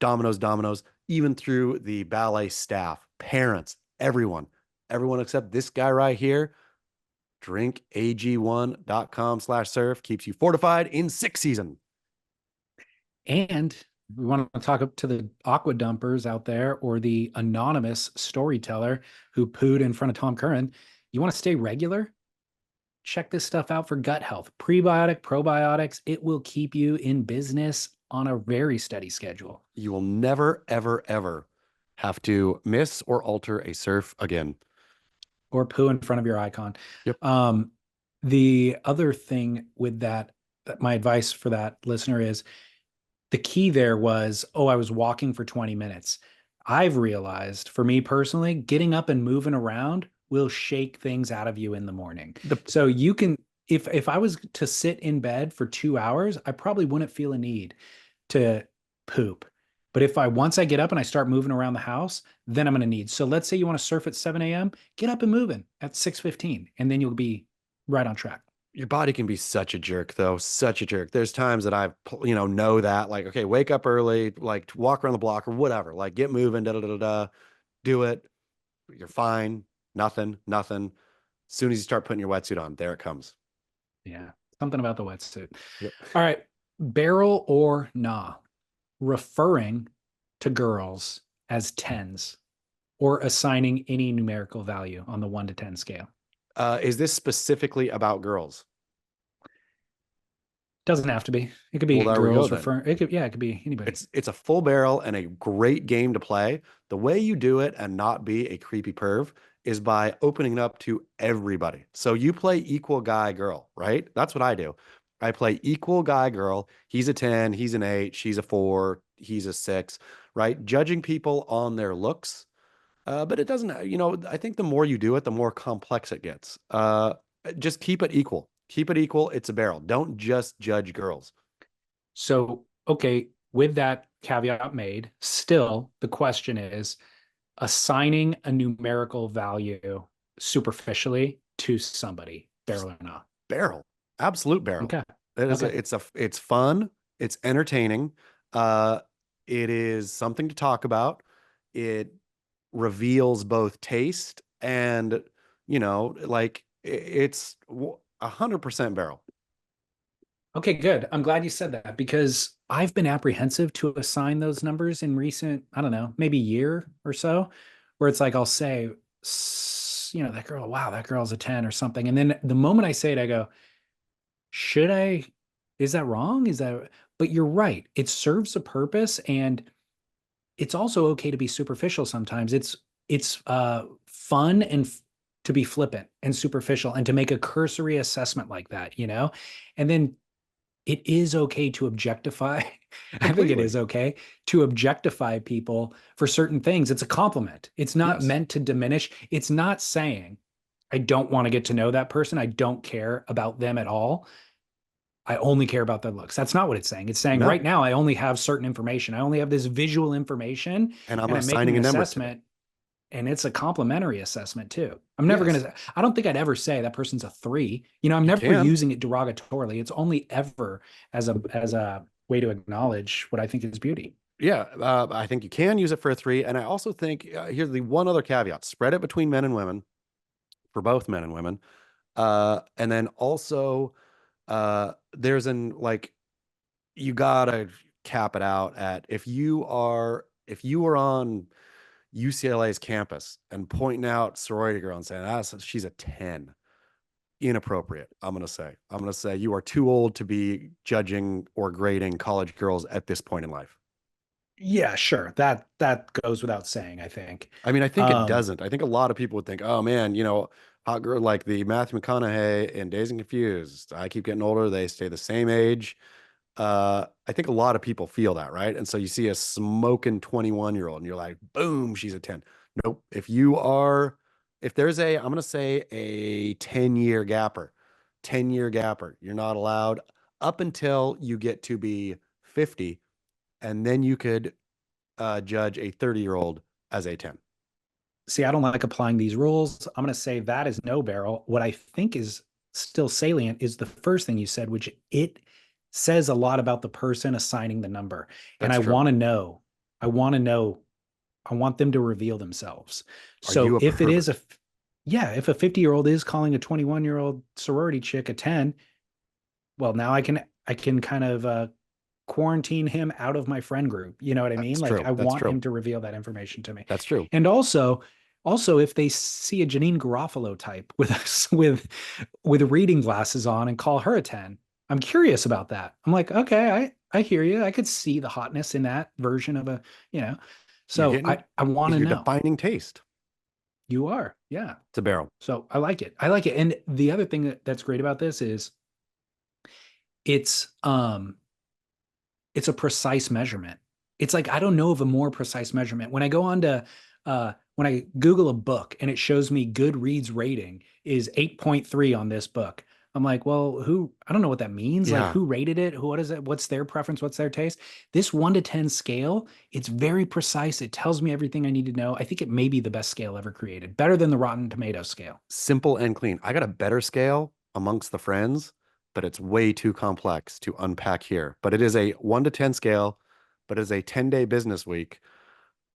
even through the ballet staff, parents, everyone except this guy right here. drinkag1.com/surf keeps you fortified in sixth season. And we want to talk up to the Aquad dumpers out there or the anonymous storyteller who pooed in front of Tom Curran. You want to stay regular? Check this stuff out for gut health. Prebiotic, probiotics. It will keep you in business on a very steady schedule. You will never, ever, ever have to miss or alter a surf again. Or poo in front of your icon. Yep. The other thing with that my advice for that listener is, the key there was, I was walking for 20 minutes. I've realized for me personally, getting up and moving around will shake things out of you in the morning. So you can, if I was to sit in bed for 2 hours, I probably wouldn't feel a need to poop. But if once I get up and I start moving around the house, then I'm going to need. So let's say you want to surf at 7 a.m., get up and moving at 6:15, and then you'll be right on track. Your body can be such a jerk, though. Such a jerk. There's times that I've, know that, like, okay, wake up early, like walk around the block or whatever, like get moving, da da da da, do it. You're fine. Nothing, nothing. As soon as you start putting your wetsuit on, there it comes. Yeah, something about the wetsuit. Yep. All right, barrel or nah, referring to girls as tens or assigning any numerical value on the 1 to 10 scale. Is this specifically about girls? Doesn't have to be. It could be Well, there we girls go, then. referring. It could be anybody. It's a full barrel and a great game to play. The way you do it and not be a creepy perv is by opening it up to everybody. So you play equal guy girl, right? That's what I do. I play equal guy girl. He's a 10, he's an 8, she's a 4, he's a 6, right? Judging people on their looks. But it doesn't, I think the more you do it, the more complex it gets. Just keep it equal. Keep it equal. It's a barrel. Don't just judge girls. So, okay, with that caveat made, still the question is assigning a numerical value superficially to somebody, barrel or not? Barrel. Absolute barrel. Okay. It's fun. It's entertaining. It is something to talk about. It reveals both taste and, it's 100% barrel. Okay, good. I'm glad you said that because I've been apprehensive to assign those numbers in recent, I don't know, maybe year or so, where it's like I'll say, that girl, wow, that girl's a 10 or something. And then the moment I say it, I go, should I, is that wrong? But you're right. It serves a purpose and it's also okay to be superficial sometimes. It's fun and to be flippant and superficial and to make a cursory assessment like that, and then it is okay to objectify. I think it is okay to objectify people for certain things. It's a compliment. It's not meant to diminish. It's not saying, I don't want to get to know that person. I don't care about them at all. I only care about their looks. That's not what it's saying. It's saying right now, I only have certain information. I only have this visual information and I'm assigning an assessment. And it's a complimentary assessment too. I'm never going to, I don't think I'd ever say that person's a 3. I'm never using it derogatorily. It's only ever as a way to acknowledge what I think is beauty. Yeah. I think you can use it for a 3. And I also think here's the one other caveat, spread it between men and women for both men and women. And then also there's you gotta cap it out at, if you are on UCLA's campus and pointing out sorority girl and saying, she's a 10, inappropriate. I'm going to say you are too old to be judging or grading college girls at this point in life. Yeah, sure. That goes without saying, I think. I mean, I think it doesn't. I think a lot of people would think, oh man, hot girl like the Matthew McConaughey in Dazed and Confused. I keep getting older. They stay the same age. I think a lot of people feel that, right? And so you see a smoking 21-year-old and you're like, boom, she's a 10. Nope. If there's I'm going to say a 10-year gapper, you're not allowed up until you get to be 50. And then you could judge a 30-year-old as a 10. See, I don't like applying these rules. I'm going to say that is no barrel. What I think is still salient is the first thing you said, which it says a lot about the person assigning the number. And I want to know. I want them to reveal themselves. So if it is if a 50-year-old is calling a 21-year-old sorority chick a 10, well, now I can kind of quarantine him out of my friend group. You know what I mean? Like I want him to reveal that information to me. That's true. And also if they see a 𝐿 Garofalo type with reading glasses on and call her a 10, I'm curious about that. I'm like, okay, I hear you. I could see the hotness in that version of so I want to know. You're defining taste. You are. Yeah. It's a barrel. So I like it. And the other thing that's great about this is it's a precise measurement. It's like, I don't know of a more precise measurement. When I go on to, when I Google a book and it shows me Goodreads rating is 8.3 on this book, I'm like, well, I don't know what that means. Like, Yeah. who rated it? What is it? What's their preference? What's their taste? This 1 to 10 scale, it's very precise. It tells me everything I need to know. I think it may be the best scale ever created, better than the Rotten Tomato scale. Simple and clean. I got a better scale amongst the friends, but it's way too complex to unpack here. But it is a 1 to 10 scale, but it's a 10-day business week.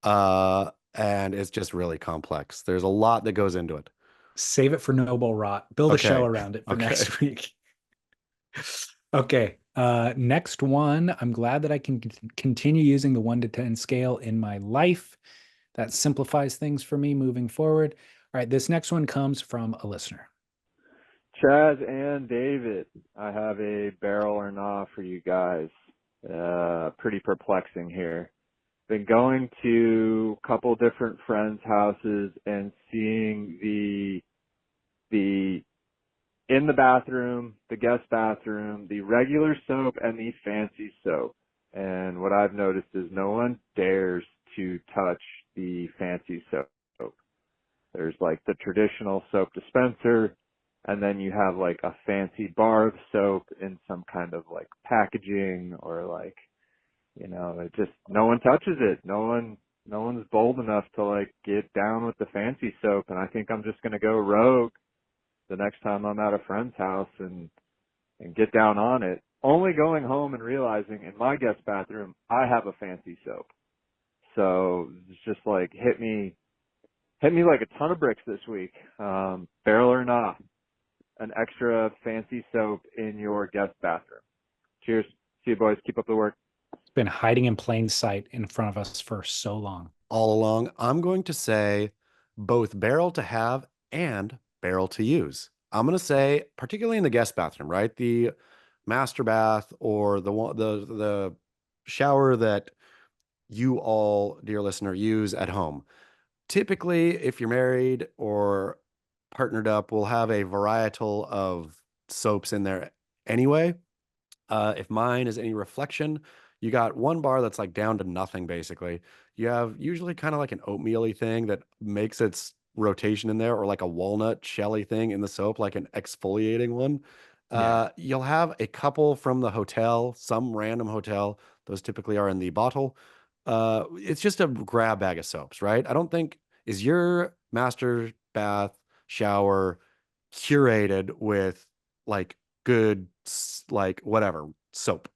And it's just really complex. There's a lot that goes into it. Save it for Noble Rot. Build a Okay. show around it for Okay. next week. Okay. Next one. I'm glad that I can continue using the 1 to 10 scale in my life. That simplifies things for me moving forward. All right. This next one comes from a listener. Chaz and David, I have a barrel or nah for you guys. Pretty perplexing here. Been going to a couple different friends' houses and seeing the in the bathroom, the guest bathroom, the regular soap and the fancy soap. And what I've noticed is no one dares to touch the fancy soap. There's like the traditional soap dispenser, and then you have like a fancy bar of soap in some kind of like packaging, or like, you know, it just, no one touches it. No one's bold enough to like get down with the fancy soap. And I think I'm just going to go rogue the next time I'm at a friend's house and get down on it. Only going home and realizing in my guest bathroom, I have a fancy soap. So it's just like, hit me like a ton of bricks this week. Barrel or not, an extra fancy soap in your guest bathroom. Cheers. See you, boys. Keep up the work. It's been hiding in plain sight in front of us for so long. All along, I'm going to say both barrel to have and barrel to use. I'm going to say, particularly in the guest bathroom, right? The master bath, or the shower that you all, dear listener, use at home. Typically, if you're married or partnered up, we'll have a varietal of soaps in there anyway. If mine is any reflection, you got one bar that's like down to nothing, basically. You have usually kind of like an oatmeal-y thing that makes its rotation in there, or like a walnut shelly thing in the soap, like an exfoliating one. You'll have a couple from the hotel, some random hotel. Those typically are in the bottle. It's just a grab bag of soaps, right? I don't think, is your master bath shower curated with like good, like whatever soap?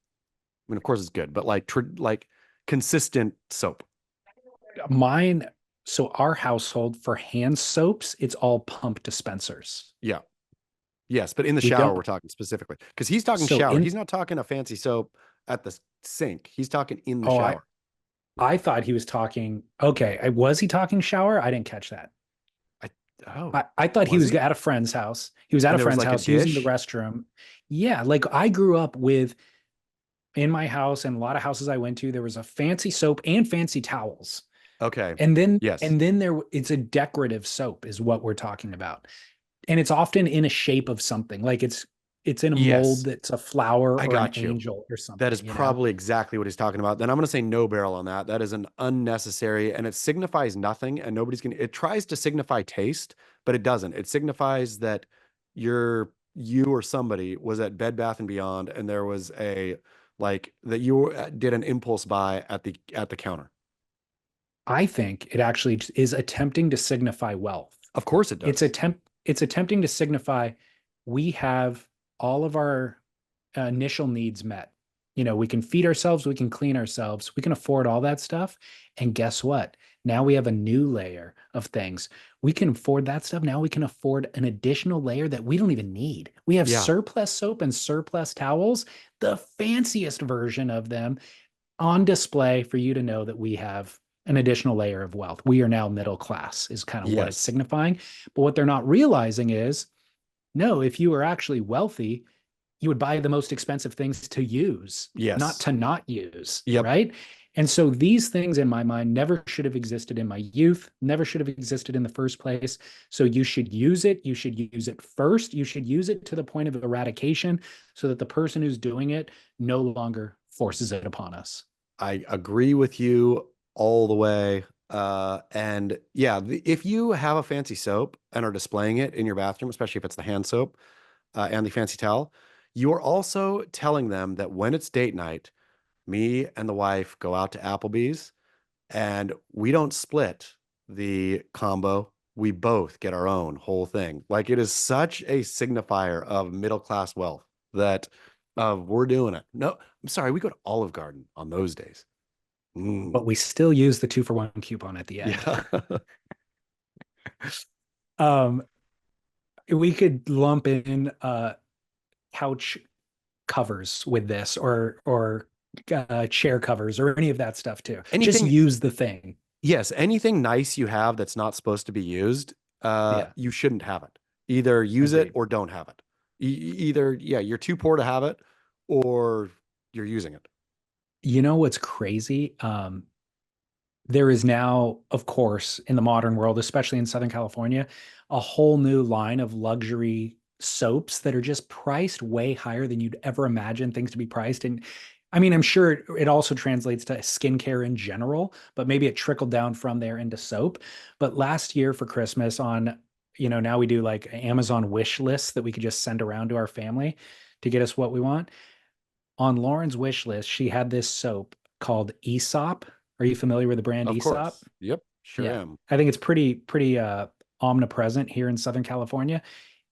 I mean, of course it's good, but like consistent soap. Mine, so our household for hand soaps, it's all pump dispensers. Yeah. Yes, but in the We shower, don't- we're talking specifically, because he's talking So shower. in- He's not talking a fancy soap at the sink. He's talking in the Oh, shower. I thought he was talking. Okay. Was he talking shower? I didn't catch that. I thought he was he? at a friend's house. He was at And a there was friend's like a house using the dish? restroom. Yeah. Like, I grew up with, in my house and a lot of houses I went to, there was a fancy soap and fancy towels. Okay. And Yes. then it's a decorative soap is what we're talking about. And it's often in a shape of something, like it's in a Yes. mold that's a flower I or an got you. angel or something. That is probably exactly what he's talking about. Then I'm going to say no barrel on that. That is an unnecessary, and it signifies nothing, and nobody's going to, it tries to signify taste, but it doesn't. It signifies that you or somebody was at Bed Bath and Beyond, and there was a, like, that you did an impulse buy at the counter. I think it actually is attempting to signify wealth. Of course it does. It's attempting to signify we have all of our initial needs met. You know, we can feed ourselves, we can clean ourselves, we can afford all that stuff. And guess what? Now we have a new layer of things. We can afford that stuff. Now we can afford an additional layer that we don't even need. We have surplus soap and surplus towels, the fanciest version of them, on display for you to know that we have an additional layer of wealth. We are now middle class is kind of what it's signifying. But what they're not realizing is, no, if you were actually wealthy, you would buy the most expensive things to use, not to not use, right? And so these things in my mind never should have existed in my youth, never should have existed in the first place. So you should use it. You should use it first. You should use it to the point of eradication so that the person who's doing it no longer forces it upon us. I agree with you all the way. And yeah, if you have a fancy soap and are displaying it in your bathroom, especially if it's the hand soap and the fancy towel, you're also telling them that when it's date night, me and the wife go out to Applebee's and we don't split the combo. We both get our own whole thing. Like it is such a signifier of middle class wealth that we're doing it. No, I'm sorry, we go to Olive Garden on those days. But we still use the 2-for-1 coupon at the end. Yeah. We could lump in couch covers with this, or chair covers, or any of that stuff too. Just use the thing. Yes, anything nice you have that's not supposed to be used, you shouldn't have it. Either use it or don't have it. Either, yeah, you're too poor to have it, or you're using it. You know what's crazy? There is now, of course, in the modern world, especially in Southern California, a whole new line of luxury soaps that are just priced way higher than you'd ever imagine things to be priced. And I mean, I'm sure it also translates to skincare in general, but maybe it trickled down from there into soap. But last year for Christmas on, now we do like Amazon wish lists that we could just send around to our family to get us what we want. On Lauren's wish list, she had this soap called 𝐿𝐴𝐵. Are you familiar with the brand 𝐿𝐴𝐵? Course. Yep, sure am. I think it's pretty omnipresent here in Southern California.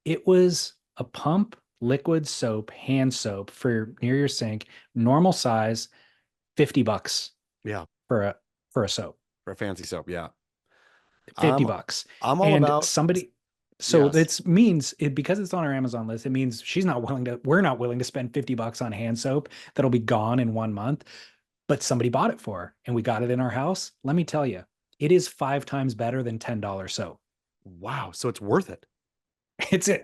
It was a pump liquid soap, hand soap for near your sink, normal size, $50. Yeah. For a soap. For a fancy soap, yeah. $50. I'm all about somebody. So it means because it's on our Amazon list, it means we're not willing to spend $50 on hand soap that'll be gone in 1 month. But somebody bought it for her and we got it in our house. Let me tell you, it is 5 times better than $10 soap. Wow. So it's worth it.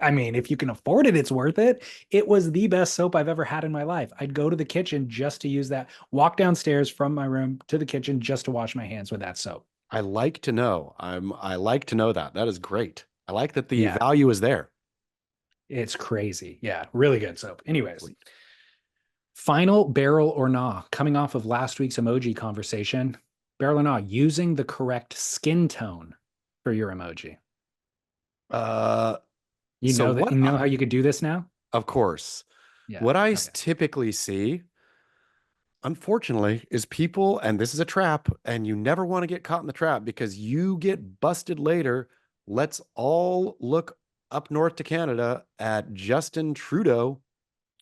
I mean, if you can afford it, it's worth it. It was the best soap I've ever had in my life. I'd go to the kitchen just to use that, walk downstairs from my room to the kitchen just to wash my hands with that soap. I like to know. I like to know that. That is great. I like that the value is there. It's crazy. Yeah. Really good soap. Anyways. Final barrel or nah, coming off of last week's emoji conversation, barrel or nah, using the correct skin tone for your emoji. You know how you could do this now? Of course. Yeah. What I typically see, unfortunately, is people, and this is a trap, and you never want to get caught in the trap because you get busted later. Let's all look up north to Canada at Justin Trudeau,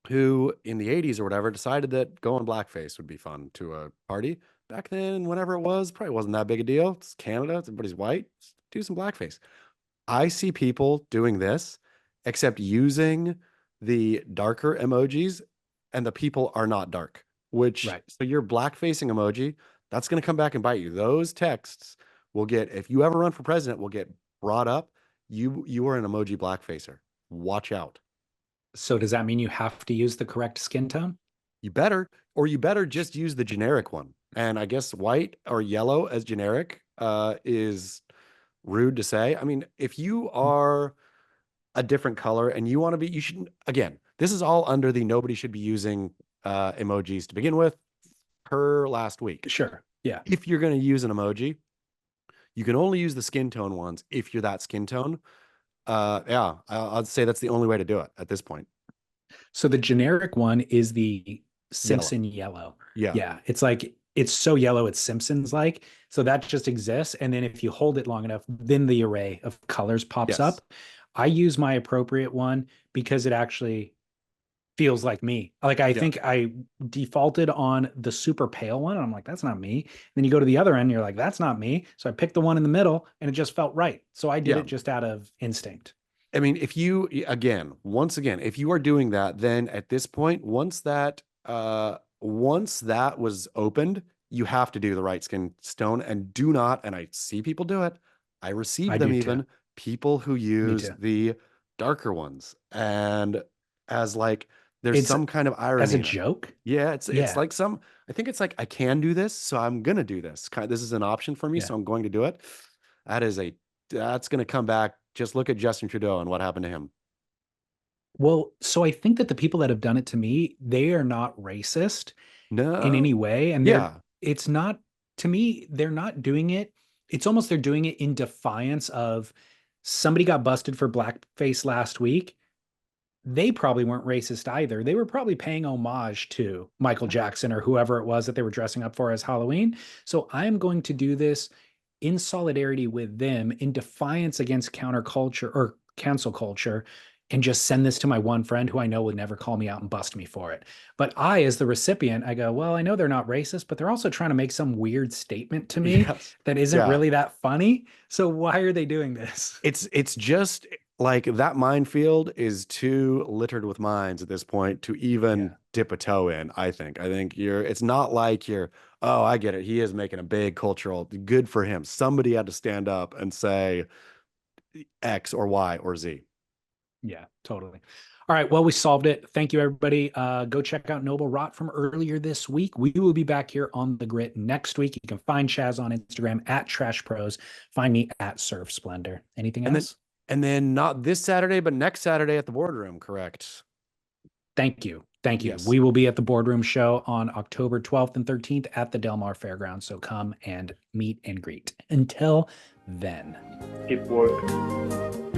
who in the 80s or whatever decided that going blackface would be fun to a party. Back then, whenever it was, probably wasn't that big a deal. It's Canada, everybody's white. Let's do some blackface. I see people doing this, except using the darker emojis, and the people are not dark, so your black-facing emoji, that's going to come back and bite you. Those texts will get, if you ever run for president, will get brought up. You are an emoji blackfacer. Watch out. So does that mean you have to use the correct skin tone? You better just use the generic one. And I guess white or yellow as generic is rude to say. I mean, if you are a different color and you want to be, you shouldn't, again, this is all under the nobody should be using emojis to begin with per last week. Sure. Yeah. If you're going to use an emoji, you can only use the skin tone ones if you're that skin tone. I'd say that's the only way to do it at this point. So the generic one is the Simpson yellow. Yeah. It's so yellow, it's Simpsons like. So that just exists. And then if you hold it long enough, then the array of colors pops up. I use my appropriate one because it actually feels like me. Like I think I defaulted on the super pale one. And I'm like, that's not me. And then you go to the other end, and you're like, that's not me. So I picked the one in the middle and it just felt right. So I did it just out of instinct. I mean, if you, once again, if you are doing that, then at this point, once that was opened, you have to do the right skin tone, and do not, and I see people do it. I receive them even, people who use the darker ones, and as like, there's some kind of irony. As a joke? Yeah, it's like I think it's like, I can do this, so I'm going to do this. This is an option for me, so I'm going to do it. That's going to come back. Just look at Justin Trudeau and what happened to him. Well, so I think that the people that have done it to me, they are not racist in any way. And it's not, to me, they're not doing it. It's almost they're doing it in defiance of somebody got busted for blackface last week. They probably weren't racist either. They were probably paying homage to Michael Jackson or whoever it was that they were dressing up for as Halloween. So I'm going to do this in solidarity with them, in defiance against counterculture or cancel culture, and just send this to my one friend who I know would never call me out and bust me for it. But I, as the recipient, I go, well, I know they're not racist, but they're also trying to make some weird statement to me Yes. that isn't Yeah. really that funny. So why are they doing this? It's just like that minefield is too littered with mines at this point to even Yeah. dip a toe in, I think. I think it's not like oh, I get it. He is making a big cultural, good for him. Somebody had to stand up and say X or Y or Z. Yeah, totally. All right. Well, we solved it. Thank you, everybody. Go check out Noble Rot from earlier this week. We will be back here on the grit next week. You can find Chaz on Instagram at Trash Pros. Find me at Surf Splendor. Anything else? And then not this Saturday, but next Saturday at the boardroom, correct? Thank you. Thank you. Yes. We will be at the boardroom show on October 12th and 13th at the Del Mar Fairgrounds. So come and meet and greet. Until then. Keep working.